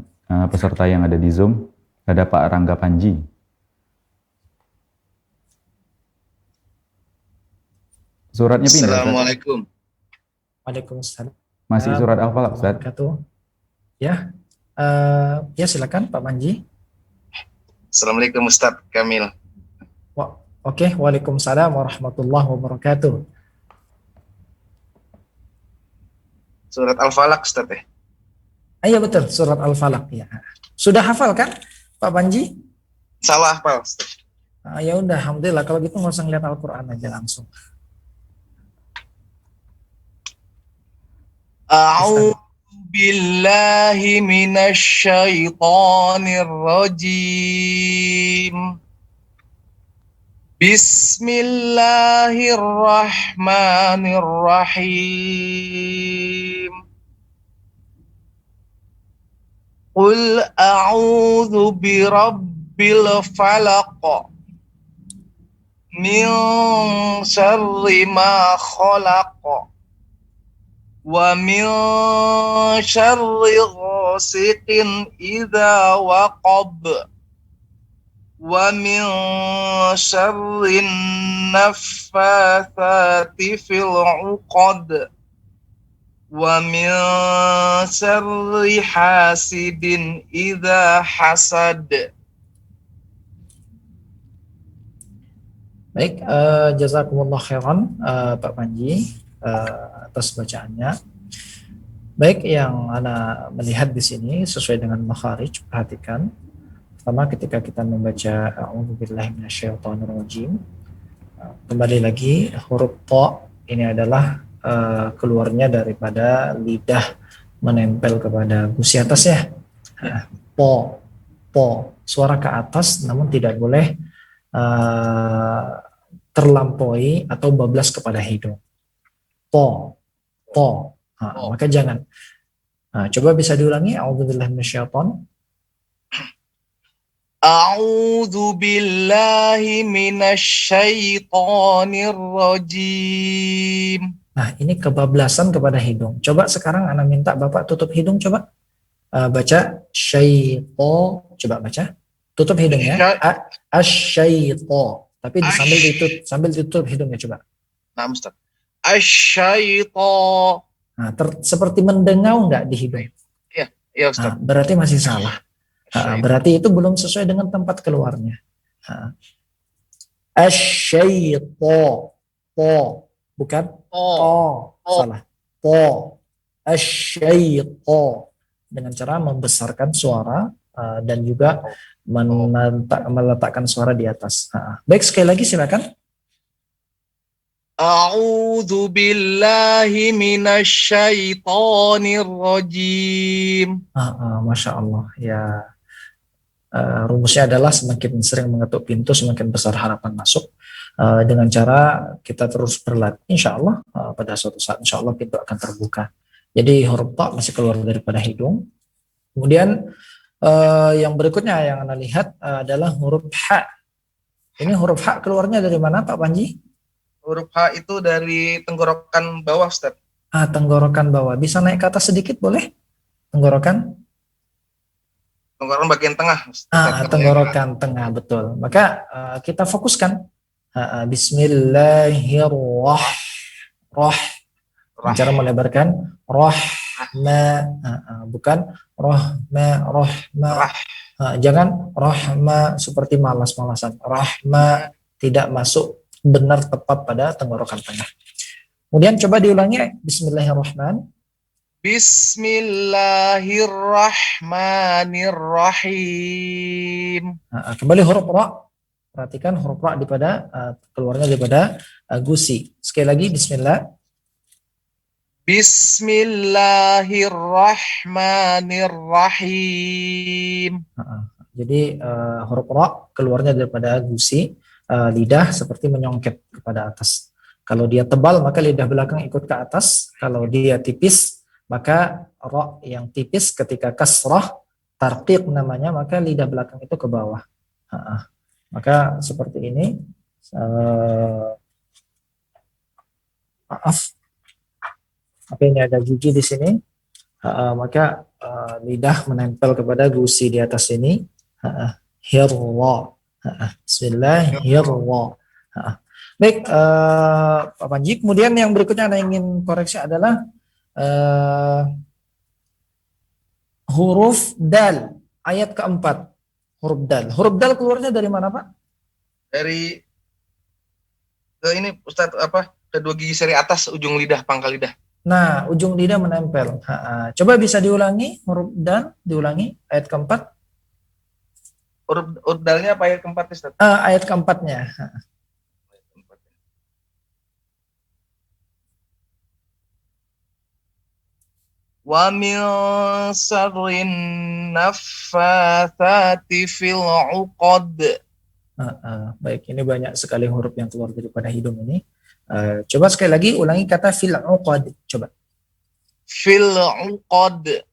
peserta yang ada di Zoom. Ada Pak Rangga Panji. Suratnya pindah. Assalamualaikum. Waalaikumsalam. Masih surat Al-Falaq, Ustaz? Ya, silakan Pak Panji. Assalamualaikum Ustaz Kamil. Oke, Waalaikumsalam warahmatullahi wabarakatuh. Surat Al-Falaq, Ustaz ya. Iya betul, surat Al-Falaq ya. Sudah hafal kan, Pak Panji? Salah hafal, Ustaz. Ya udah, alhamdulillah. Kalau gitu nggak usah ngeliat Al-Quran aja langsung. A'udzu billahi minasyaitonir rajim. Bismillahirrahmanirrahim. Qul a'udzu birabbil falaq min syarri ma khalaq wa min syarri ghasiqin idza waqab wa min syarri naffatsati fil 'uqad wa min syarri hasidin idza hasad. Baik, jazakumullah khairan Pak Panji atas bacaannya. Baik, yang Ana melihat di sini sesuai dengan makharij, perhatikan. Pertama, ketika kita membaca a'udzubillahi minasyaitonirrajim, kembali lagi huruf ta ini adalah keluarnya daripada lidah menempel kepada gusi atas ya. Po, suara ke atas namun tidak boleh terlampaui atau bablas kepada hidung. Po. Maka jangan. Coba bisa diulangi. A'udzubillahi minasyaiton. A'udzu billahi minasyaitonir rajim. Nah, ini kebablasan kepada hidung. Coba sekarang Ana minta Bapak tutup hidung, coba. Baca syaito, coba baca. Tutup hidungnya. Asyaito. Tapi sambil ditutup hidungnya, coba. Nah, Ustaz. Asyaito. Nah, seperti mendengau enggak di hidung? Iya, Ustaz. Berarti masih salah. Berarti itu belum sesuai dengan tempat keluarnya. Asyaito. Bukan salah. Asyaito. Dengan cara membesarkan suara dan juga meletakkan suara di atas. Baik, sekali lagi silakan. A'udzu billahi minasyaitonir rajim. Masya Allah ya. Rumusnya adalah semakin sering mengetuk pintu semakin besar harapan masuk. Dengan cara kita terus berlatih, insya Allah pada suatu saat insya Allah pintu akan terbuka. Jadi huruf ta masih keluar daripada hidung. Kemudian yang berikutnya yang Anda lihat adalah huruf ha. Ini huruf ha keluarnya dari mana Pak Panji? Huruf H itu dari tenggorokan bawah, Ustaz. Tenggorokan bawah. Bisa naik ke atas sedikit boleh? Tenggorokan? Tenggorokan bagian tengah, Ustaz. Tenggorokan tengah, betul. Maka kita fokuskan. Bismillahirrahmanirrahim. Cara melebarkan bukan rahma. Jangan rahma seperti malas-malasan. Rahma tidak masuk benar tepat pada tenggorokan tengah. Kemudian coba diulangi. Bismillahirrahmanirrahim. Bismillahirrahmanirrahim. Kembali huruf ra. Perhatikan huruf ra keluarnya daripada gusi. Sekali lagi bismillah. Bismillahirrahmanirrahim. Jadi huruf ra keluarnya daripada gusi lidah seperti menyongket kepada atas. Kalau dia tebal maka lidah belakang ikut ke atas. Kalau dia tipis maka ra yang tipis ketika kasrah tarqiq namanya maka lidah belakang itu ke bawah. Maka seperti ini. Maaf. Apa ini ada gigi di sini? Maka lidah menempel kepada gusi di atas ini. Hirra. Bismillahirrahmanirrahim. Baik, Pak Panji. Kemudian yang berikutnya Anda ingin koreksi adalah huruf dal, ayat keempat. Huruf dal. Huruf dal keluarnya dari mana, Pak? Dari Ke ini Ustadz apa? Kedua gigi seri atas ujung lidah, pangkal lidah. Nah, ujung lidah menempel. Coba bisa diulangi huruf dan diulangi ayat keempat. Huruf dalnya apa ayat keempat, Ustadz? Ayat keempatnya. Wa min syarrin naffatsati fil 'uqad. Baik, ini banyak sekali huruf yang keluar daripada hidung ini. Coba sekali lagi ulangi kata fil 'uqad. Coba. Fil 'uqad.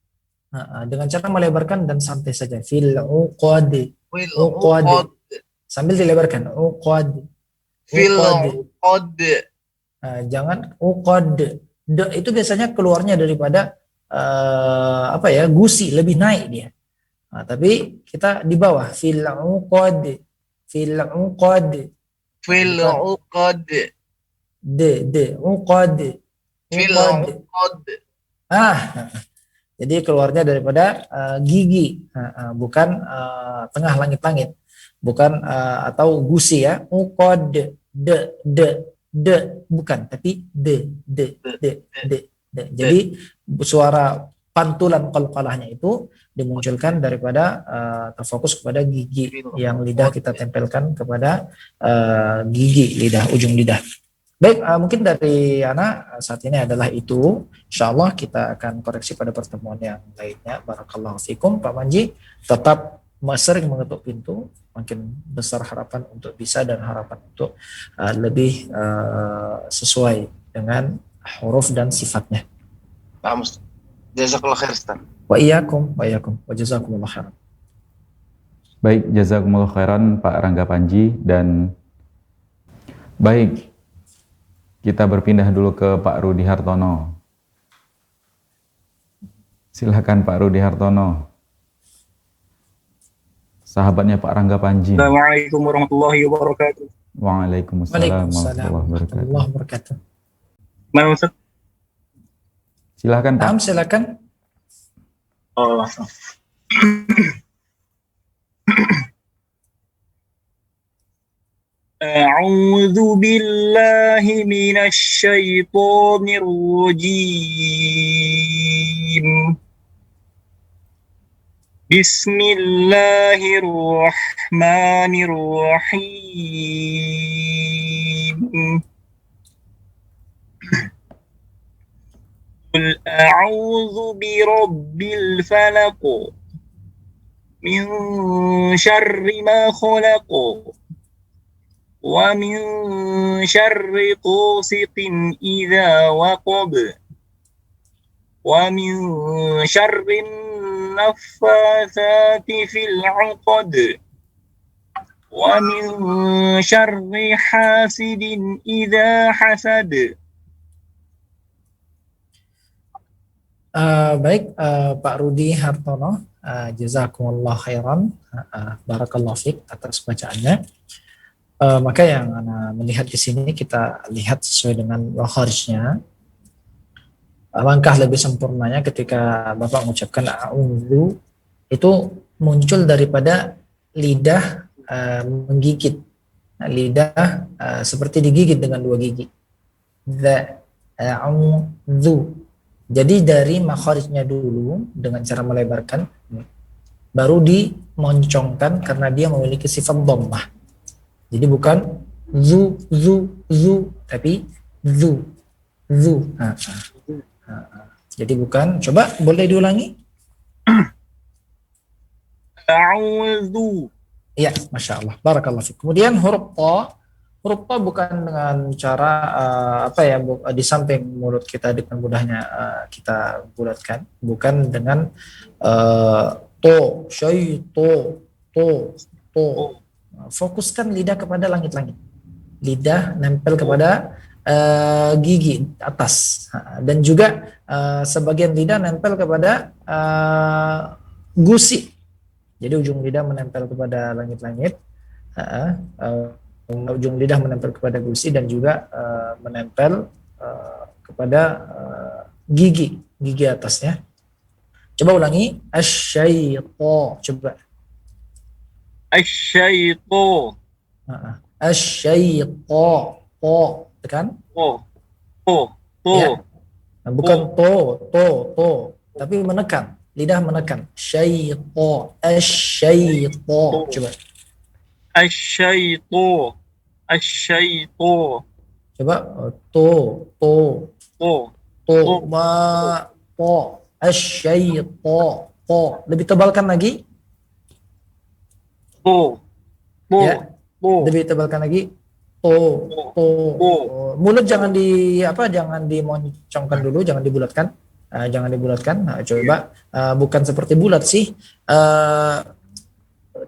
Dengan cara melebarkan dan santai saja. Fil 'uqad. Fil Uqad. 'uqad. Sambil dilebarkan. Uqad. Fil Uqad. 'uqad. Jangan uqad. Itu biasanya keluarnya daripada gusi, lebih naik dia. Tapi kita di bawah. Fil 'uqad. Fil 'uqad. Fil 'uqad. Uqad. Fil Uqad. 'uqad. Jadi keluarnya daripada gigi, bukan tengah langit-langit, bukan atau gusi ya. Uqad, bukan, tapi d. Jadi suara pantulan qalqalahnya itu dimunculkan daripada terfokus kepada gigi yang lidah kita tempelkan kepada gigi lidah, ujung lidah. Baik, mungkin dari Ana saat ini adalah itu. Insyaallah kita akan koreksi pada pertemuan yang lainnya. Barakallahu fikum. Pak Manji tetap sering mengetuk pintu, makin besar harapan untuk bisa dan harapan untuk lebih sesuai dengan huruf dan sifatnya. Nah, jazakallah khair, Ustaz. Wa iyyakum wa jazakumullah khairan. Baik, jazakumullah khairan Pak Rangga Panji. Dan baik, kita berpindah dulu ke Pak Rudi Hartono. Silakan Pak Rudi Hartono. Sahabatnya Pak Rangga Panji. Assalamualaikum warahmatullahi wabarakatuh. Waalaikumsalam warahmatullahi wabarakatuh. Mana Ustaz? Silakan Pak. Silakan. Oh. أعوذ بالله من الشيطان الرجيم بسم الله الرحمن الرحيم قل أعوذ برب الفلق من شر ما خلق ومن شر غاسق إذا وقب ومن شر النفاثات في العقد ومن شر حاسد إذا حسد. Baik, Pak Rudi Hartono, jazakumullah khairan, barakallahu fiik atas bacaannya. Maka yang Ana melihat di sini kita lihat sesuai dengan makharijnya. Langkah lebih sempurnanya ketika Bapak mengucapkan a'udzu itu muncul daripada lidah menggigit. Lidah seperti digigit dengan dua gigi. A'udzu. Jadi dari makharijnya dulu dengan cara melebarkan, baru dimoncongkan karena dia memiliki sifat dhammah. Jadi bukan zu, tapi zu. Jadi bukan. Coba boleh diulangi? A'udzu. Iya, Masya Allah. Barakallahu fiik. Kemudian huruf ta. Huruf ta bukan dengan cara di samping mulut kita dengan mudahnya kita bulatkan. Bukan dengan to, to. Fokuskan lidah kepada langit-langit. Lidah nempel kepada gigi atas. Dan juga sebagian lidah nempel kepada gusi. Jadi ujung lidah menempel kepada langit-langit. Ujung lidah menempel kepada gusi dan juga menempel kepada gigi atasnya. Coba ulangi. Asy-syaitha. Coba. Asy-syaitha. Asy-syaitha. po, tekan. To. Ya. Nah, bukan to, tapi menekan, lidah menekan. Syaiqo, asyaiqo. Coba, Asyaitu. coba. To, To. ma, po, asyaiqo, po. Lebih tebalkan lagi, To. ya. Lebih tebalkan lagi. To. Mulut jangan jangan dimoncongkan dulu, jangan dibulatkan. Jangan dibulatkan. Nah, coba bukan seperti bulat sih.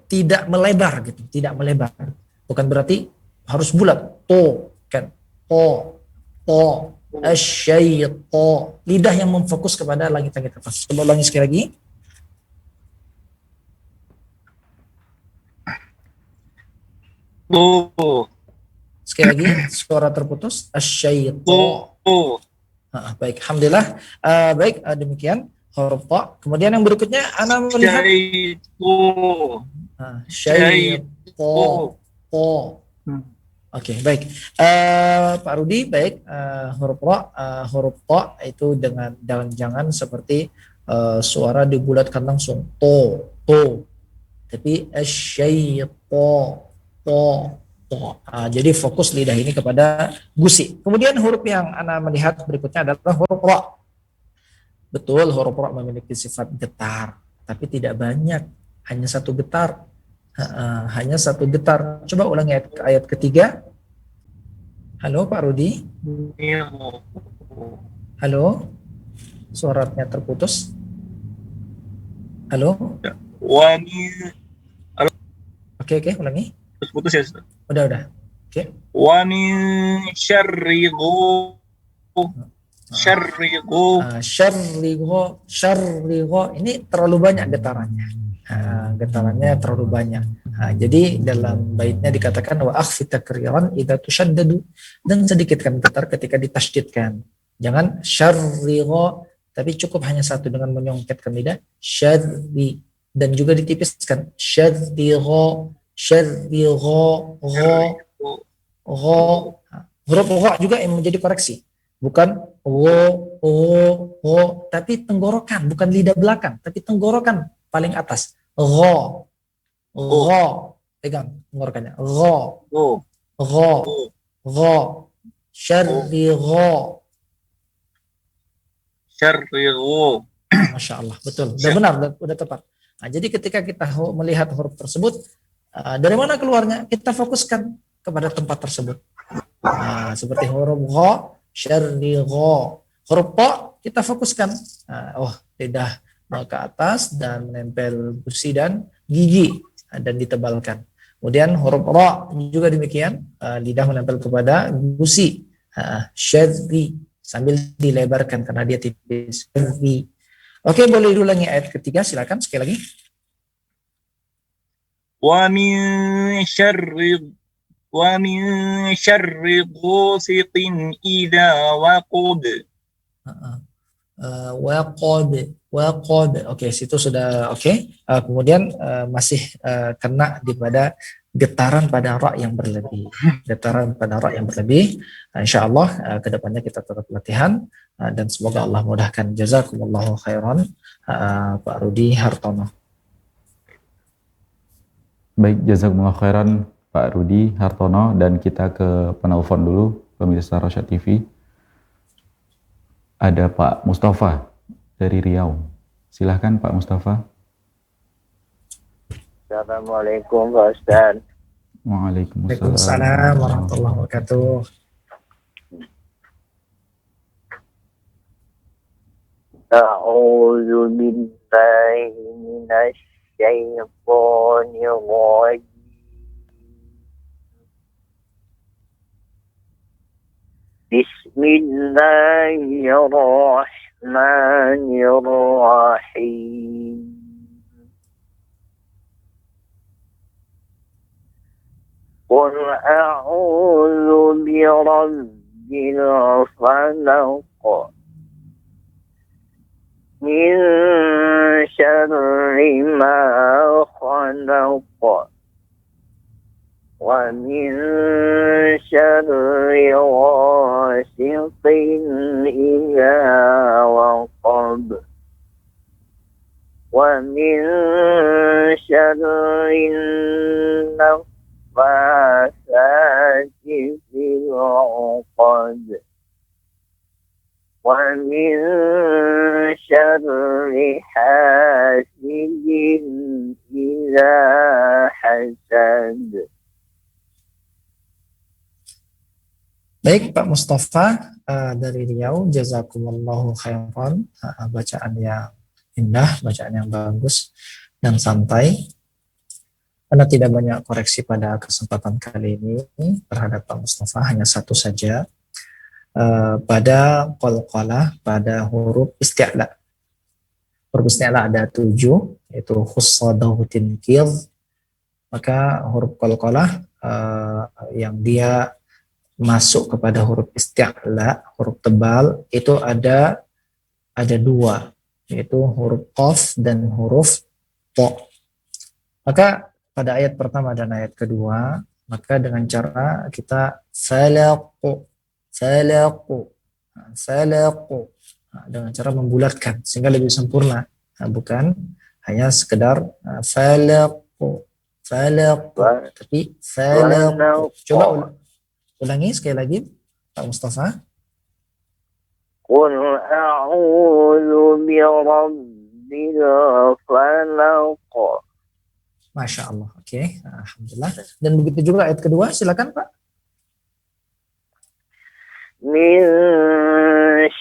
Tidak melebar gitu, tidak melebar. Bukan berarti harus bulat. To kan. To. Asyaiqo. Lidah yang memfokus kepada langit-langit atas. Coba ulangi sekali lagi. To. Sekali lagi, suara terputus. Asyaiqo. Baik, alhamdulillah. Baik, demikian huruf ta. Kemudian yang berikutnya ana melihat syaiqo. Oke, baik. Pak Rudi, baik. Huruf ta itu dengan jangan seperti suara dibulatkan langsung to. Tapi asyaiqo. Jadi fokus lidah ini kepada gusi. Kemudian huruf yang ana melihat berikutnya adalah huruf ra. Betul, huruf ra memiliki sifat getar, tapi tidak banyak, hanya satu getar. Hanya satu getar. Coba ulangi ayat ketiga. Halo Pak Rudi. Halo. Suaranya terputus. Halo. Oke, ulangi. Putus ya. Udah. Oke. Wa min syarri syarrigo ini terlalu banyak getarannya. Getarannya terlalu banyak. Jadi dalam baitnya dikatakan wa akhfi takriran idza tushaddadu, dan sedikitkan getar ketika ditasydidkan. Jangan syarrigo, tapi cukup hanya satu dengan menyongketkan lidah syarri, dan juga ditipiskan syarrigo. Huruf gha juga yang menjadi koreksi, bukan tapi tenggorokan, bukan lidah belakang, tapi tenggorokan paling atas. Gha, pegang tenggorokannya. Gha, syarri gha. Masya Allah, betul, udah benar, udah tepat. Nah, jadi ketika kita melihat huruf tersebut, dari mana keluarnya, kita fokuskan kepada tempat tersebut. Seperti huruf gha, syarri gha. Huruf ta kita fokuskan, lidah ke atas dan menempel gusi dan gigi dan ditebalkan. Kemudian huruf ra juga demikian, lidah menempel kepada gusi, syarri, sambil dilebarkan karena dia tipis. Syarri. Oke, boleh diulangi ayat ketiga, silakan sekali lagi. Wa min syarri ghasiqin idza waqab. Waqad. Oke, situ sudah oke. Kemudian masih kena pada getaran pada ra yang berlebih. Insyaallah kedepannya kita tetap latihan, dan semoga Allah mudahkan. Jazakumullahu khairan, Pak Rudi Hartono. Baik, jazakumullah khairan Pak Rudi Hartono, dan kita ke penelpon dulu pemirsa Rosyad TV. Ada Pak Mustafa dari Riau. Silahkan Pak Mustafa. Assalamualaikum Pak Ustaz. Waalaikumsalam warahmatullahi wabarakatuh. A'udzu billahi minasy syaitonir rajim. Bismillahirrahmanirrahim. Qul a'udzu birabbil falaq min syarri ma khalaq ومن شر غاسق إذا وقب ومن شر النفاثات في العقد ومن شر حاسد إذا حسد. Baik Pak Mustafa dari Riau, jazakumullahu khairan. Bacaan yang indah, bacaan yang bagus dan santai. Karena tidak banyak koreksi pada kesempatan kali ini terhadap Pak Mustafa, hanya satu saja. Pada qalqalah, pada huruf isti'la. Huruf isti'la ada 7, yaitu khussadautin kidh. Maka huruf qalqalah yang dia masuk kepada huruf isti'la, huruf tebal, itu ada 2, yaitu huruf qaf dan huruf ta. Maka pada ayat pertama dan ayat kedua, maka dengan cara kita falaqu, dengan cara membulatkan sehingga lebih sempurna, bukan hanya sekedar falaqu, tapi falaqu. Coba ulangi sekali lagi Pak Mustafa. Qul a'udzu birabbil falaq. Masya Allah, oke. Alhamdulillah. Dan begitu juga ayat kedua, silakan Pak. Min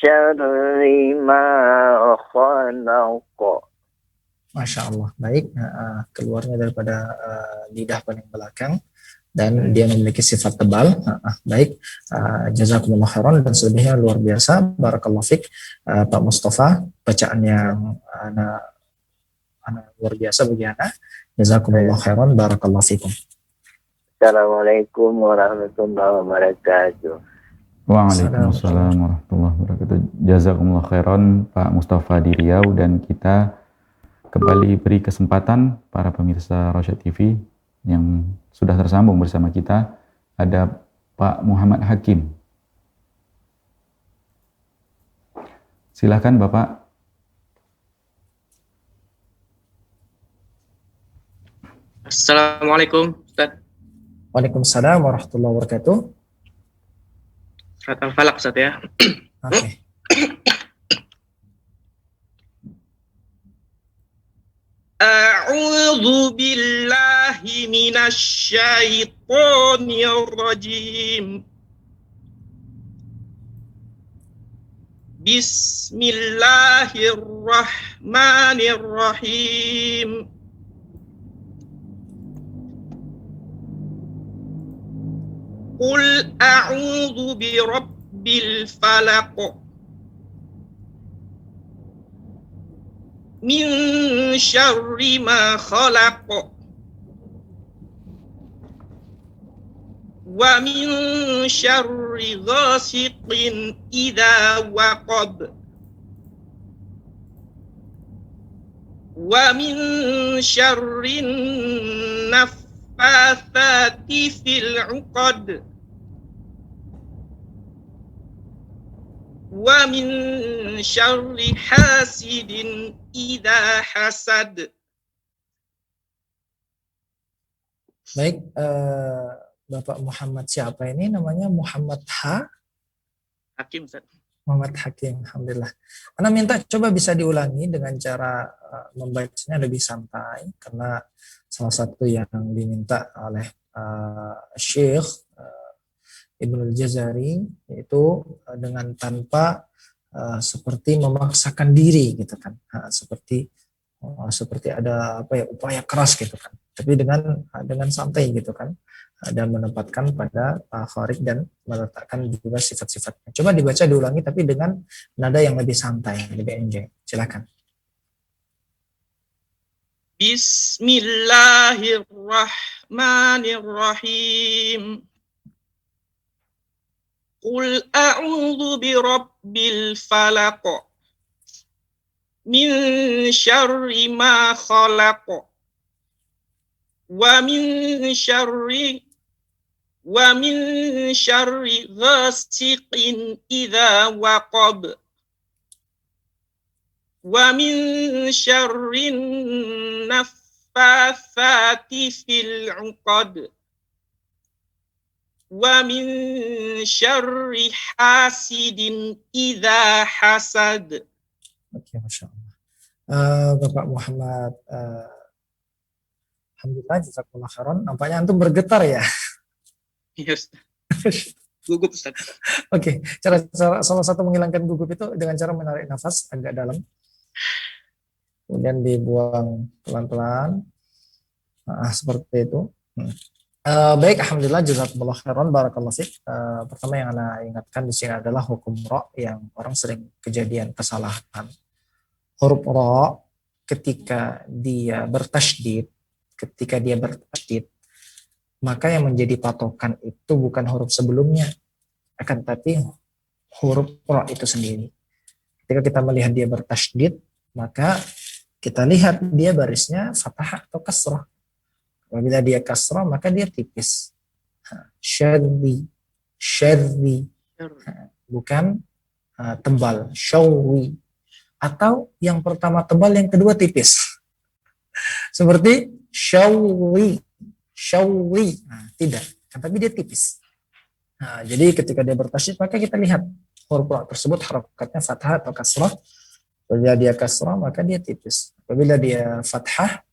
syarri ma khalaq. Masya Allah, baik. Keluarnya daripada lidah paling belakang dan dia memiliki sifat tebal. Baik, jazakumullah khairan dan selebihnya luar biasa. Barakallahu fik Pak Mustafa, bacaan yang luar biasa bagi Anda. Jazakumullah khairan, barakallahu fikum. Assalamualaikum warahmatullahi wabarakatuh. Waalaikumsalam warahmatullahi wabarakatuh. Jazakumullah khairan Pak Mustafa di Riau, dan kita kembali beri kesempatan para pemirsa Rosyad TV yang sudah tersambung bersama kita. Ada Pak Muhammad Hakim. Silakan Bapak. Assalamualaikum Ustaz. Waalaikumsalam warahmatullahi wabarakatuh. Surat Al-Falaq Ustaz ya. Oke. A'udzu billahi minasy syaithanir rajim. Bismillahirrahmanirrahim. Qul a'udzu birabbil falaq min syarri ma khalaq wa min syarri ghasiqin idza waqab wa min syarri naffatsati fil 'uqad wa min syarri hasidin idza hasad. Baik, Bapak Muhammad siapa ini? Namanya Muhammad Hakim Ustaz. Muhammad Hakim, alhamdulillah. Anda minta coba bisa diulangi dengan cara membacanya lebih santai, karena salah satu yang diminta oleh Syekh Ibnul Jazari yaitu dengan tanpa seperti memaksakan diri gitu kan, seperti ada upaya keras gitu kan, tapi dengan santai gitu kan, dan menempatkan pada kharik dan meletakkan juga sifat-sifatnya. Coba dibaca diulangi tapi dengan nada yang lebih santai, lebih enjoy. Silakan. Bismillahirrahmanirrahim. Qul a'udzu birabbil falaq min syarri ma khalaq wa min syarri Wa min syarri ghasiqin idza waqab. Wa min syarrin naffatsati fil 'uqad. Wa min syarri hasidin idza hasad. Oke, Masya Allah. Bapak Muhammad, alhamdulillah, jazakallah khairan. Nampaknya antum bergetar ya. Yes. Gugup Ustaz. Oke, salah satu menghilangkan gugup itu dengan cara menarik nafas agak dalam, kemudian dibuang pelan-pelan. Seperti itu. Baik, alhamdulillah, jazakumullah khairan, barakallahu fiik. Pertama yang Anda ingatkan di sini adalah hukum ra yang orang sering kejadian kesalahan. Huruf ra ketika dia bertasydid, maka yang menjadi patokan itu bukan huruf sebelumnya, akan tapi huruf ra itu sendiri. Ketika kita melihat dia bertasydid, maka kita lihat dia barisnya fathah atau kasrah. Apabila dia kasrah, maka dia tipis. Syadwi, bukan tebal. Syawi. Atau yang pertama tebal, yang kedua tipis. Seperti syawi. Tidak. Tapi dia tipis. Jadi ketika dia bertasydid, maka kita lihat huruf ra tersebut harokatnya fathah atau kasrah. Apabila dia kasrah, maka dia tipis. Apabila dia fathah,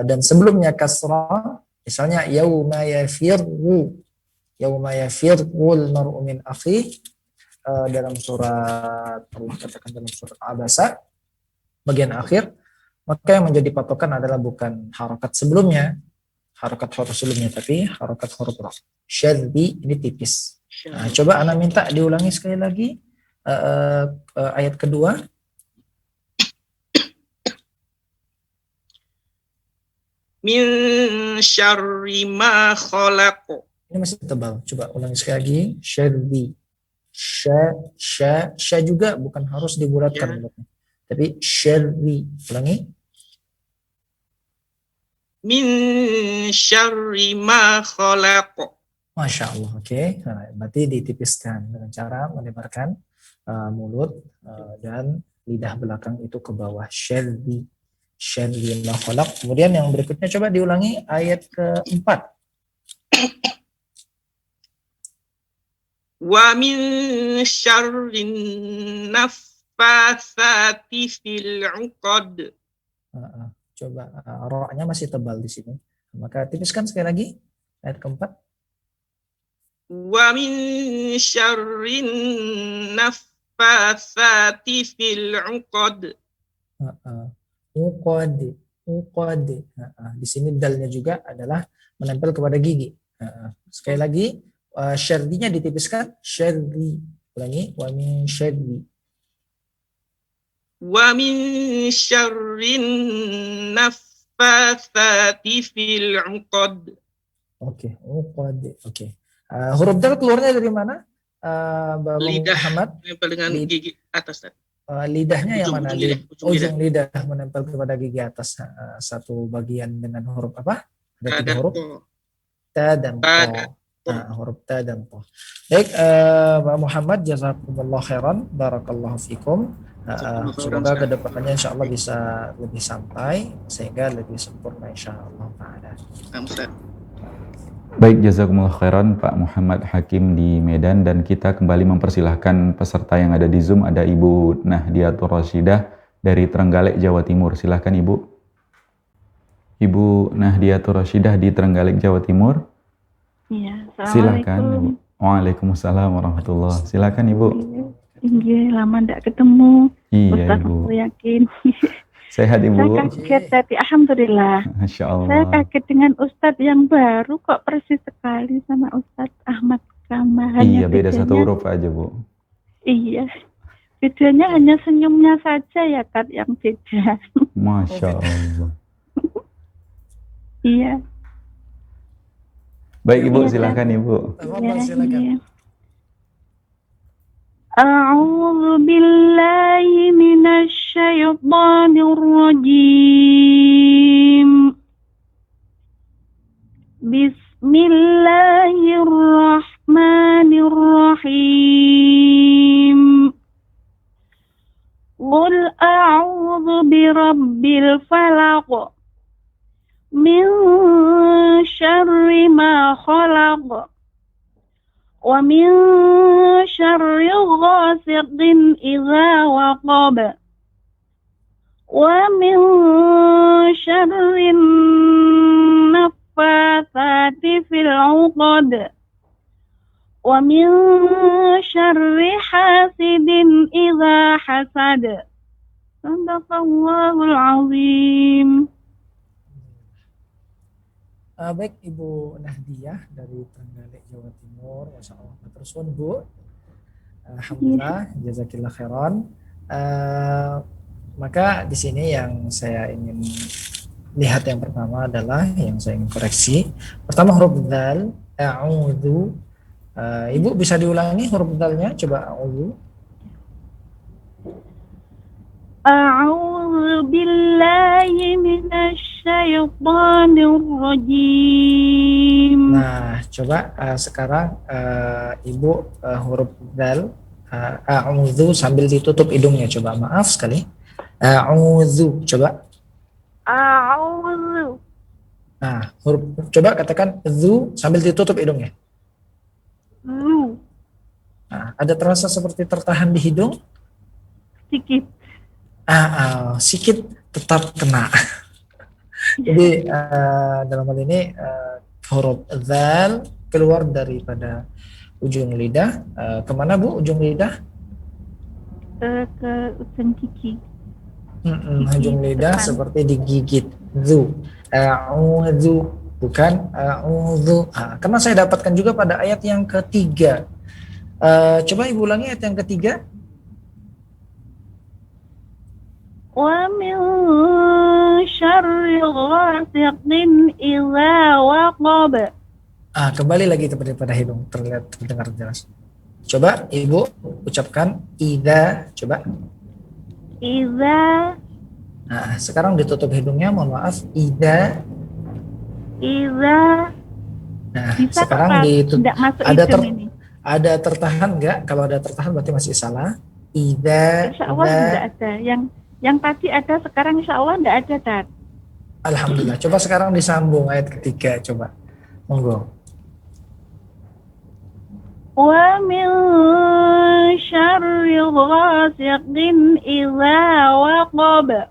dan sebelumnya kasrah, misalnya yauma yafirrul mar'u min akhihi, dalam surat, Allah katakan dalam surat Abasa bagian akhir, maka yang menjadi patokan adalah bukan harokat sebelumnya, tapi harokat huruf ra. Syadbi ini tipis. Coba Ana minta diulangi sekali lagi ayat kedua. Min syarri ma khalaq. Ini masih tebal. Coba ulangi sekali lagi. Syarri. Sya juga bukan harus dibulatkan mulutnya. Tapi syarri. Ulangi. Min syarri ma khalaq. Masya Allah. Oke. Nah, berarti ditipiskan dengan cara melebarkan mulut dan lidah belakang itu ke bawah. Syarri. Syarri ma khalaq. Kemudian yang berikutnya coba diulangi ayat keempat. Wa min syarrin naffatsati fil 'uqad. Coba ra-nya masih tebal di sini. Maka tipiskan sekali lagi ayat keempat. Wa min syarrin naffatsati fil 'uqad. Uqad. Di sini dalnya juga adalah menempel kepada gigi. Sekali lagi, syarrinya ditipiskan, syarri. Ulangi, wa min syarri. Wa min syarrin naffatsati fil 'uqad. Oke, uqad. Oke. Huruf dal keluarnya dari mana? Bapak Lidah Muhammad. menempel dengan gigi atas. Lidahnya yang mana? Ujung Lidah menempel kepada gigi atas. Satu bagian dengan huruf apa? Ada tiga huruf. Ta dan to. Huruf ta dan to. Baik, Pak Muhammad, jazakumullah khairan, barakallahu fikum. Semoga kedepannya insya Allah bisa lebih santai sehingga lebih sempurna insya Allah ta'ala. Baik, jazakumullah khairan Pak Muhammad Hakim di Medan, dan kita kembali mempersilahkan peserta yang ada di Zoom. Ada Ibu Nahdiatur Rasyidah dari Trenggalek, Jawa Timur. Silahkan Ibu. Ibu Nahdiatur Rasyidah di Trenggalek, Jawa Timur. Iya, Silahkan Ibu. Waalaikumsalam warahmatullahi wabarakatuh. Silahkan Ibu. Iya, lama tidak ketemu. Iya Ustaz, Ibu. aku yakin. Sehat Ibu? Saya kaget tadi, alhamdulillah. Masya Allah. Saya kaget dengan Ustadz yang baru, kok persis sekali sama Ustadz Ahmad Kamal. Iya, beda satu huruf aja Bu. Iya, bedanya hanya senyumnya saja ya Kak yang beda. Masya Allah. Iya. Baik Ibu, Iya, silakan Ibu. Iya. A'udzu billahi minasy syaithanir rajim. Bismillahirrahmanirrahim. khalaq. Min syarri ma khalaq. Wa min syarri ghasiqin idza waqab. Wa min syarri naffatsati fil 'uqad. Wa min syarri hasidin idza hasad. Sadaqallahul azim. Baik Ibu Nahdiyah dari Trenggalek Jawa Timur, Masya Allah. Terus Bu, alhamdulillah, jazakillah khairan. Maka di sini yang saya ingin lihat yang pertama adalah yang saya ingin koreksi. Pertama huruf dzal, a'udzu. Ibu bisa diulangi huruf dzalnya? Coba a'udzu. A'udzu billahi minasy syaitonir rajim. Nah, coba sekarang Ibu huruf dzal a'udzu sambil ditutup hidungnya, coba. Maaf sekali. A'udzu, coba. A'udzu. Nah, huruf coba katakan zu sambil ditutup hidungnya. Zu. Nah, ada terasa seperti tertahan di hidung? Sedikit. Sikit tetap kena. Jadi dalam hal ini huruf dzal keluar daripada ujung lidah. Kemana Bu ujung lidah? Ke ujung gigi. Ujung lidah depan. Seperti digigit. Zu. A'udzu, bukan a'udzu. Karena saya dapatkan juga pada ayat yang ketiga. Coba Ibu ulangi ayat yang ketiga. Wa min syarri ghasiqin idza waqab. Kembali lagi kepada hidung, terdengar jelas. Coba Ibu ucapkan idza, coba. Idza. Nah, sekarang ditutup hidungnya, mohon maaf. Idza. Nah, bisa sekarang ditutup. Ada tertahan enggak? Kalau ada tertahan berarti masih salah. Idza. Insya Allah tidak ada. Yang tadi ada, sekarang insya Allah tidak ada, Dad. Alhamdulillah. Coba sekarang disambung ayat ketiga, coba. Monggo. Wa min syarri ghasiqin idza waqab.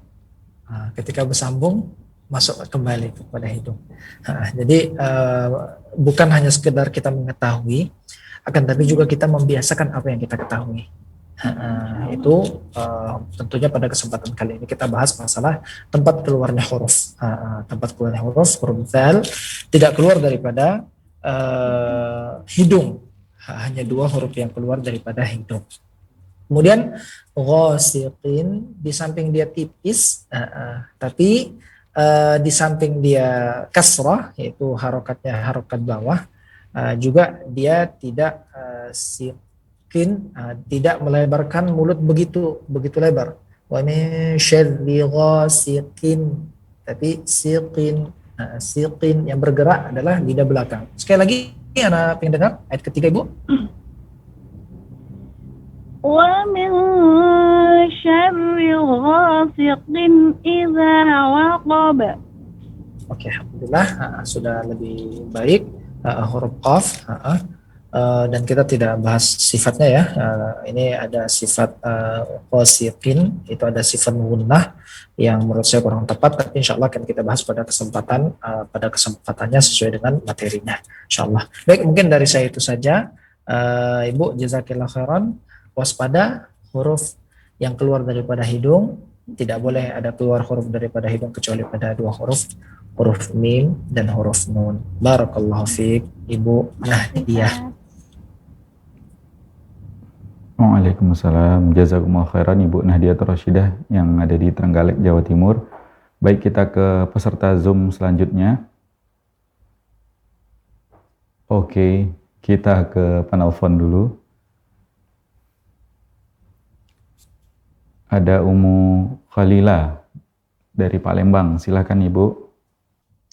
Ketika bersambung, masuk kembali kepada hidung. Jadi bukan hanya sekedar kita mengetahui, akan tapi juga kita membiasakan apa yang kita ketahui. Itu tentunya pada kesempatan kali ini kita bahas masalah tempat keluarnya huruf. Tempat keluarnya huruf dzal tidak keluar daripada hidung. Hanya dua huruf yang keluar daripada hidung. Kemudian ghasiqin, di samping dia tipis, tapi di samping dia kasrah, yaitu harokatnya harokat bawah, juga dia tidak tidak melebarkan mulut begitu lebar. Wa min syarri ghasiqin, tapi siqin yang bergerak adalah lidah belakang. Sekali lagi anak pengen dengar ayat ketiga Ibu. Wa min syarri ghasiqin idza waqab. Oke, alhamdulillah sudah lebih baik huruf qaf. Dan kita tidak bahas sifatnya ya. Ini ada sifat qasiqin, itu ada sifat gunnah yang menurut saya kurang tepat, tapi insya Allah akan kita bahas pada kesempatannya sesuai dengan materinya, insya Allah. Baik, mungkin dari saya itu saja. Ibu jazakillah khairan. Waspada huruf yang keluar daripada hidung, tidak boleh ada keluar huruf daripada hidung kecuali pada dua huruf mim dan huruf nun. Barakallahu fiik Ibu Nahdiyah. Waalaikumsalam. Jazakumullah khairan Ibu Nahdiyatul Rasyidah yang ada di Trenggalek, Jawa Timur. Baik, kita ke peserta Zoom selanjutnya. Oke, kita ke penelpon dulu. Ada Umu Khalila dari Palembang. Silakan Ibu.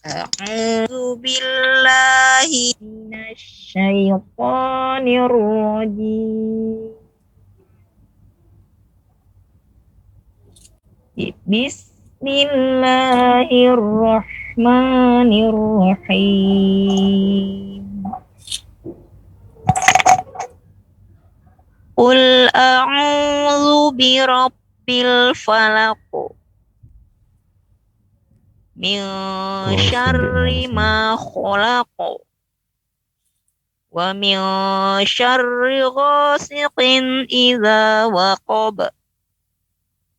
A'udzu billahi minasyaitonir rajim. Bismillahirrahmanirrahim. Qul a'udzu birabbil falaq min syarri ma khalaq wa min syarri ghasiqin idza waqab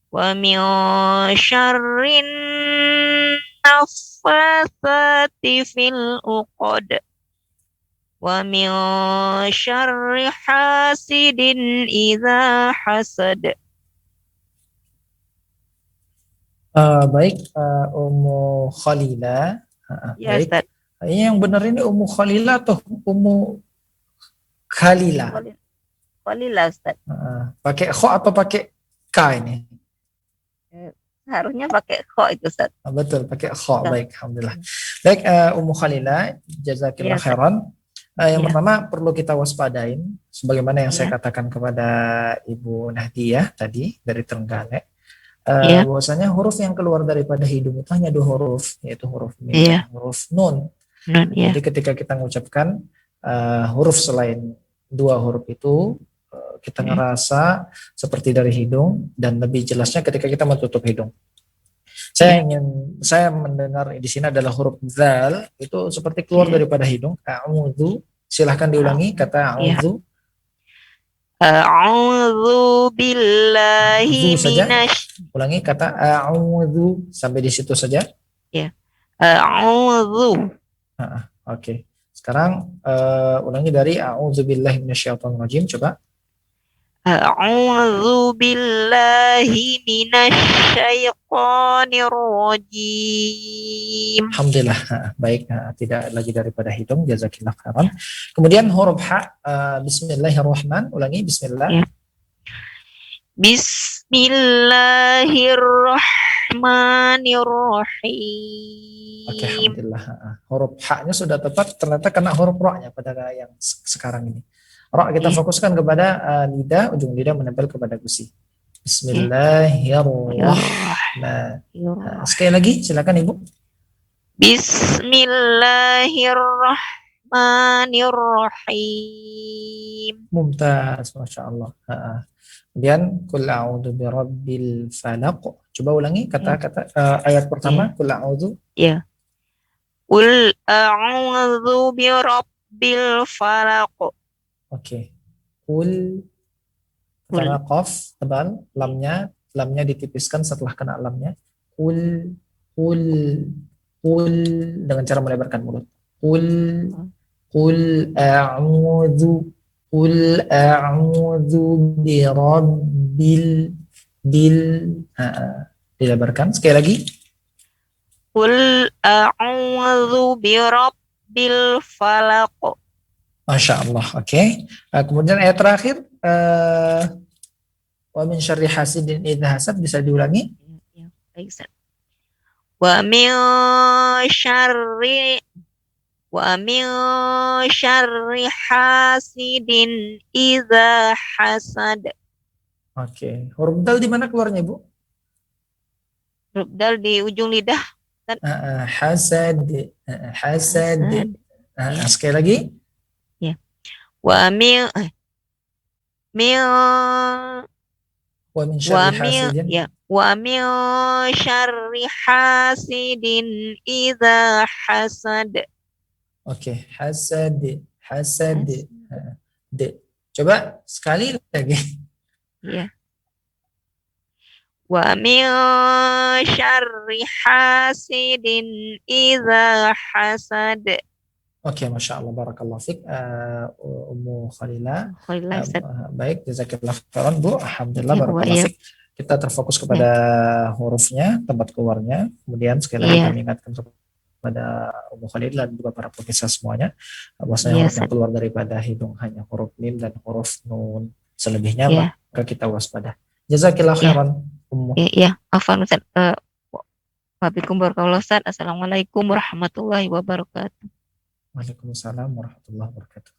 wa min syarrin naffatsati fil uqad wa min syarri hasidin idza hasad. Baik, Ummu Khalila. Ya, Baik. Ustaz. Ini yang benar ini Ummu Khalila atau Ummu Khalila? Khalila, Ustaz. Pakai kho atau pakai ka ini? Harusnya pakai kho itu, Ustaz. Betul, pakai kho. Betul. Baik, alhamdulillah. Baik, Ummu Khalila, jazakillah Iya, khairan. Yang Iya. pertama perlu kita waspadain, sebagaimana yang saya Iya. katakan kepada Ibu Nahdiyah tadi dari Trenggalek. Iya. Bahwasanya huruf yang keluar daripada hidung itu hanya 2 huruf, yaitu huruf mim Iya. dan huruf nun. Nun, ya. Jadi ketika kita mengucapkan huruf selain 2 huruf itu, kita ngerasa seperti dari hidung, dan lebih jelasnya ketika kita menutup hidung. Saya mendengar di sini adalah huruf zal, itu seperti keluar daripada hidung. A'udzu, silahkan diulangi kata a'udzu. A'udzu billahi Zu saja. minasy. Ulangi kata a'udzu sampai di situ saja. Ya. A'udzu. Oke. Sekarang ulangi dari a'udzu billahi minasyaitonir rajim, coba. A'udzu billahi minasyaitonir rajim. Alhamdulillah. Baik, tidak lagi daripada hidung, jazakillah khairan. Kemudian huruf ha, bismillahirrahman, ulangi bismillah. Ya. Bismillahirrahmanirrahim. Oke, alhamdulillah. Huruf ha-nya sudah tepat, ternyata kena huruf ra-nya pada yang sekarang ini. Ra kita fokuskan kepada lidah, ujung lidah menempel kepada gusi. Bismillahirrahmanirrahim. Sekali lagi, silakan Ibu. Bismillahirrahmanirrahim. Mumtaz, Masya Allah. Kemudian, Qul a'udzu birabbil falaq. Coba ulangi kata-kata ayat pertama, Qul a'udzu. Ya. Qul a'udzu birabbil falaq. Oke. Qul, pertama qaf, tebal, lamnya ditipiskan setelah kena lamnya. Qul dengan cara melebarkan mulut. Qul a'udzu birabbil dilebarkan sekali lagi. Qul a'udzu birabbil falaq. Masya Allah. Oke. Kemudian ayat terakhir, wa min syarri hasidin idza hasad, bisa diulangi? Ya, baik, Ustaz. Wa min syarri hasidin idza hasad. Oke. Huruf dal di mana keluarnya, Bu? Huruf dal di ujung lidah. Hasad. Sekali lagi. Ya. Wa min syarri hasidin idza hasad. Oke, hasad. Coba sekali lagi. Ya. Wa min syarri hasidin idza hasad. Oke, Masya Allah, barakallahu fiq. Ummu Khalila. Baik, jazakillah khairan, Bu. Alhamdulillah, barakallahu fiq. Kita terfokus kepada hurufnya, tempat keluarnya. Kemudian sekali lagi kami ingatkan kepada Ummu Khalila dan juga para pemirsa semuanya, bahwasanya huruf yang keluar daripada hidung hanya huruf mim dan huruf nun. Selebihnya maka kita waspada. Jazakillah khairan, Ummu. Iya, afwan Ustaz. Wabikum barakallahu Ustaz. Assalamualaikum warahmatullahi wabarakatuh. Waalaikumsalam warahmatullahi wabarakatuh.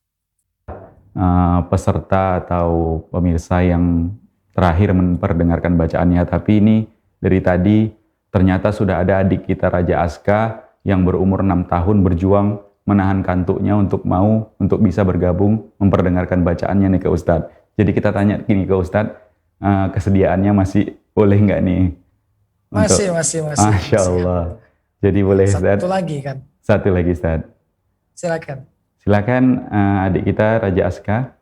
Peserta atau pemirsa yang terakhir memperdengarkan bacaannya, tapi ini dari tadi Ternyata sudah ada adik kita Raja Aska yang berumur 6 tahun berjuang menahan kantuknya untuk bisa bergabung memperdengarkan bacaannya nih ke Ustadz. Jadi kita tanya gini ke Ustadz, kesediaannya masih boleh nggak nih? Masih. Masya Allah. Jadi boleh Ustadz. Satu lagi kan. Satu lagi Ustadz. Silakan. Silakan adik kita Raja Aska.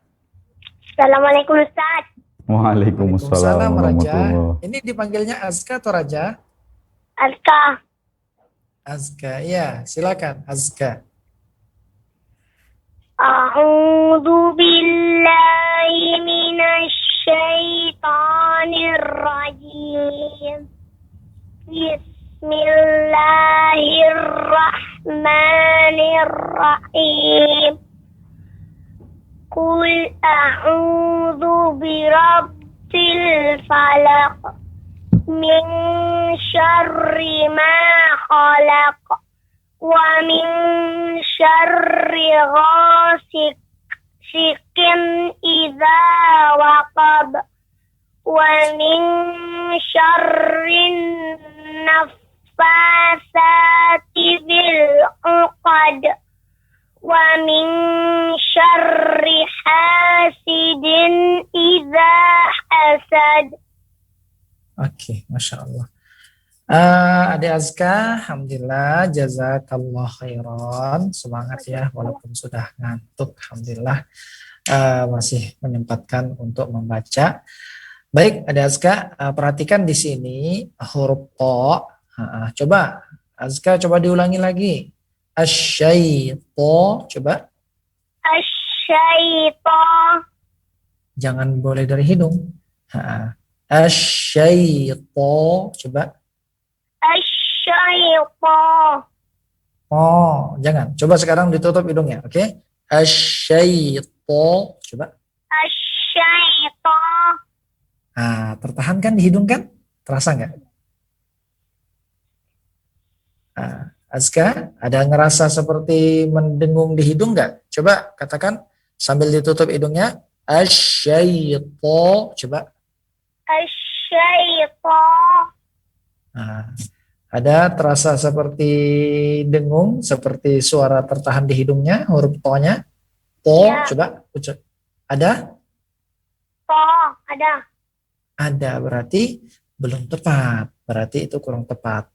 Assalamualaikum Ustaz. Waalaikumsalam Raja. warahmatullahi. Ini dipanggilnya Azka atau Raja? Azka. Azka, iya. Silakan Azka. A'udzu billahi minasy syaithanir rajim. Bismillahirrahmanirrahim. Qul a'udzu birabbil falaq min syarri ma khalaq wa min syarri ghasiqin idza waqab wa min syarrin naffasati bil 'uqad wa min syarri hasidin idza hasad. Oke, Masya Allah. Adik Azka, Alhamdulillah, jazakallah khairan. Semangat ya, walaupun sudah ngantuk, Alhamdulillah masih menyempatkan untuk membaca. Baik, Adik Azka, perhatikan di sini huruf to. Coba, Azka coba diulangi lagi. Asyaito, coba. Asyaito. Jangan boleh dari hidung. Asyaito, coba. Asyaito. Oh, jangan. Coba sekarang ditutup hidungnya, oke? Asyaito, coba. Asyaito. Tertahan kan di hidung kan? Terasa nggak? Azka, ada ngerasa seperti mendengung di hidung nggak? Coba katakan sambil ditutup hidungnya. Asyaito, coba. Asyaito. Ada terasa seperti dengung, seperti suara tertahan di hidungnya, huruf to-nya. To, Ya. coba. Ada? To, ada. Ada, berarti belum tepat. Berarti itu kurang tepat.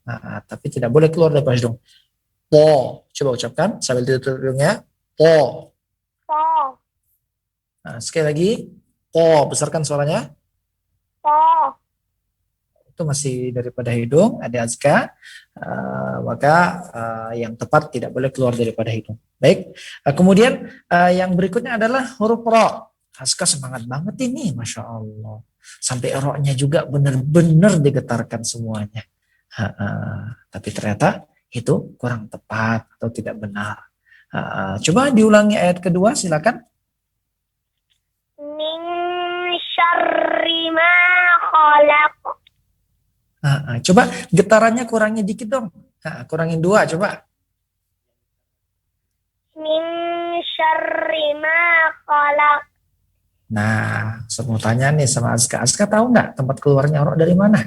Tapi tidak boleh keluar dari hidung. To, coba ucapkan sambil ditutup hidungnya. To. To. Sekali lagi. To, besarkan suaranya. To. Itu masih daripada hidung, ada Azka, maka yang tepat tidak boleh keluar daripada hidung. Baik, kemudian yang berikutnya adalah huruf ro. Azka semangat banget ini, Masya Allah. Sampai ro-nya juga benar-benar digetarkan semuanya. Tapi ternyata itu kurang tepat atau tidak benar. Coba diulangi ayat kedua, silakan. Min syarri ma khalaq. Coba getarannya kurangi dikit dong. Kurangin 2 coba. Min syarri ma khalaq. Nah, saya mau tanya nih sama Azka. Azka tahu nggak tempat keluarnya roh dari mana?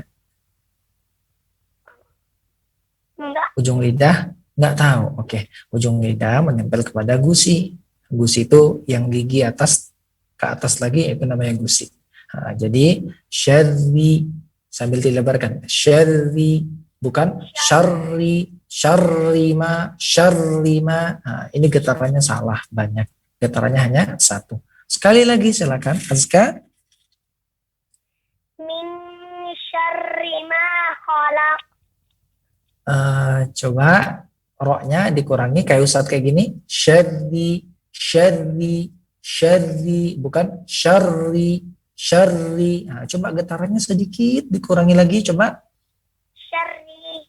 Enggak. Ujung lidah? Nggak tahu. Oke, ujung lidah menempel kepada gusi. Gusi itu yang gigi atas ke atas lagi itu namanya gusi. Jadi syarri sambil dilebarkan. Syarri bukan syarri, syarrima, syarrima. Ini getarannya salah banyak. Getarannya hanya 1. Sekali lagi silakan Azka. Min syarri ma khalaq. Coba roknya dikurangi kayak Ustadz kayak gini. Syarri, syarri, syarri, bukan syarri, syarri. Coba getarannya sedikit dikurangi lagi, coba. Syarri.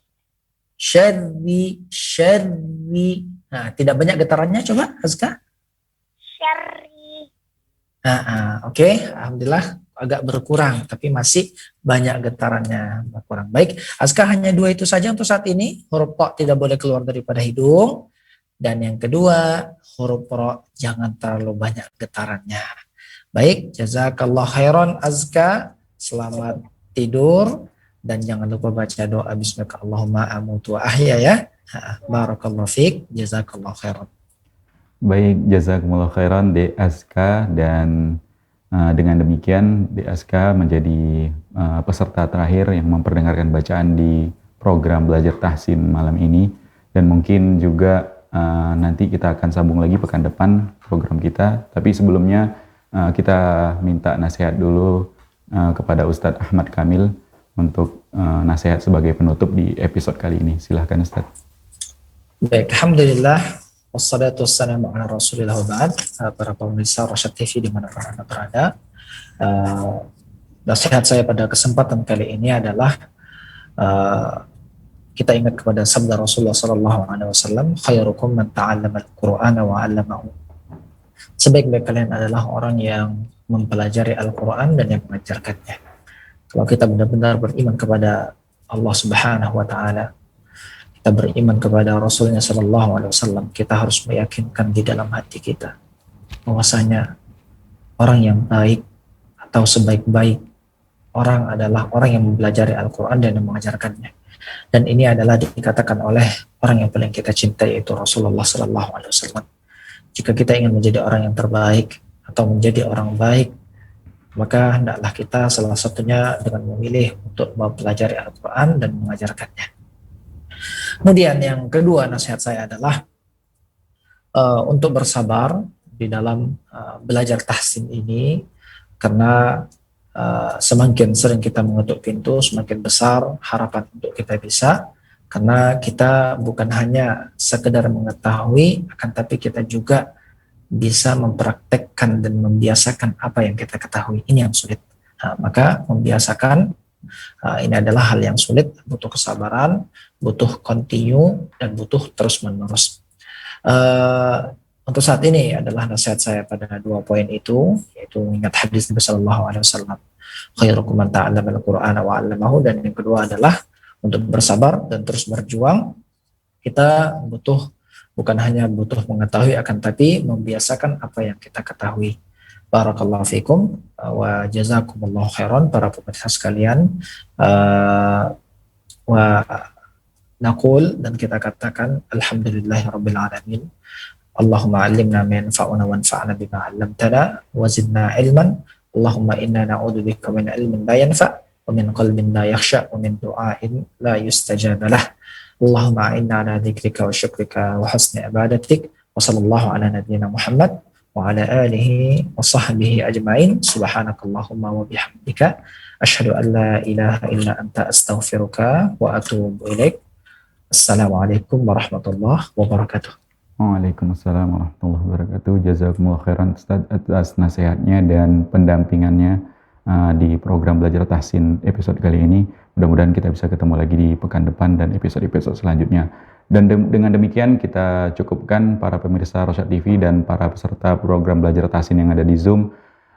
Syarri, syarri. Tidak banyak getarannya, coba Azka. Syarri. Oke, alhamdulillah agak berkurang, tapi masih banyak getarannya berkurang. Baik, Azka hanya 2 itu saja untuk saat ini. Huruf po tidak boleh keluar daripada hidung. Dan yang kedua, huruf ro jangan terlalu banyak getarannya. Baik, jazakallah khairan Azka. Selamat tidur. dan jangan lupa baca doa bismika Allahumma amutu wa ahya ya. Barakallahu fiik, jazakallahu khairan. Baik, jazakumullah khairan DSK, dan dengan demikian DSK menjadi peserta terakhir yang memperdengarkan bacaan di program Belajar Tahsin malam ini, dan mungkin juga nanti kita akan sambung lagi pekan depan program kita. Tapi sebelumnya kita minta nasihat dulu kepada Ustadz Ahmad Kamil untuk nasihat sebagai penutup di episode kali ini. Silahkan Ustadz. Baik, alhamdulillah wassalatu wassalamu ala Rasulillah wa ba'd. Para pemirsa Rosyad TV dimanapun Anda berada, nasihat saya pada kesempatan kali ini adalah kita ingat kepada sabda Rasulullah SAW, khairukum man ta'allama al-Qur'ana wa 'allamahu. Sebaik-baik kalian adalah orang yang mempelajari Al-Quran dan yang mengajarkannya. Kalau kita benar-benar beriman kepada Allah Subhanahu wa Ta'ala, kita beriman kepada Rasulnya SAW, kita harus meyakinkan di dalam hati kita bahwasanya orang yang baik atau sebaik-baik orang adalah orang yang mempelajari Al-Quran dan yang mengajarkannya. Dan ini adalah dikatakan oleh orang yang paling kita cintai, yaitu Rasulullah SAW. Jika kita ingin menjadi orang yang terbaik atau menjadi orang baik, maka hendaklah kita salah satunya dengan memilih untuk mempelajari Al-Quran dan mengajarkannya. Kemudian yang kedua nasihat saya adalah untuk bersabar di dalam belajar tahsin ini, karena semakin sering kita mengetuk pintu, semakin besar harapan untuk kita bisa, karena kita bukan hanya sekedar mengetahui, akan tapi kita juga bisa mempraktekkan dan membiasakan apa yang kita ketahui. Ini yang sulit. Maka membiasakan ini adalah hal yang sulit, butuh kesabaran, butuh continue, dan butuh terus-menerus. Untuk saat ini adalah nasihat saya pada 2 poin itu, yaitu ingat hadis Nabi Sallallahu Alaihi Wasallam, khairukum man ta'allama al-Qur'ana wa 'allamahu, dan yang kedua adalah untuk bersabar dan terus berjuang. Kita bukan hanya butuh mengetahui, akan tapi membiasakan apa yang kita ketahui. Barakallahu fikum wa jazakumullahu khairan para pemirsa sekalian. Wa naqul, dan kita katakan alhamdulillahirabbil alamin. Allahumma 'allimna ma yanfa'una wanfa'na bima 'allamtana wa zidna ilman. Allahumma inna na'udzubika min ilmin la yanfa' wa min qalbin la yakhsha wa min du'ain la yustajab lah. Allahumma inna ala dzikrika wa syukrika wa husni ibadatik. Wa sallallahu ala nabiyyina Muhammad wa ala alihi wa sahbihi ajma'in. Subhanakallahumma wa bihamdika asyhadu an la ilaha illa anta astaghfiruka wa atubu ilaik. Assalamualaikum warahmatullahi wabarakatuh. Waalaikumsalam warahmatullahi wabarakatuh. Jazakumullah khairan Ustaz atas nasihatnya dan pendampingannya di program Belajar Tahsin episode kali ini. Mudah-mudahan kita bisa ketemu lagi di pekan depan dan episode-episode selanjutnya. Dan dengan demikian kita cukupkan para pemirsa Rosyad TV dan para peserta program Belajar Tahsin yang ada di Zoom.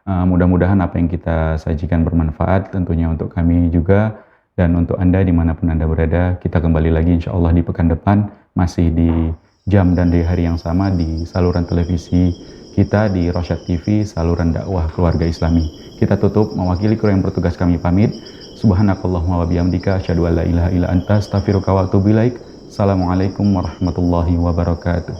Mudah-mudahan apa yang kita sajikan bermanfaat tentunya untuk kami juga dan untuk Anda dimanapun Anda berada. Kita kembali lagi insya Allah di pekan depan, masih di jam dan di hari yang sama di saluran televisi kita di Rosyad TV, saluran dakwah keluarga Islami. Kita tutup, mewakili kru yang bertugas kami pamit. Subhanakallahumma wa bihamdika asyhadu an la ilaha illa anta astaghfiruka wa atubu ilaik. Assalamualaikum warahmatullahi wabarakatuh.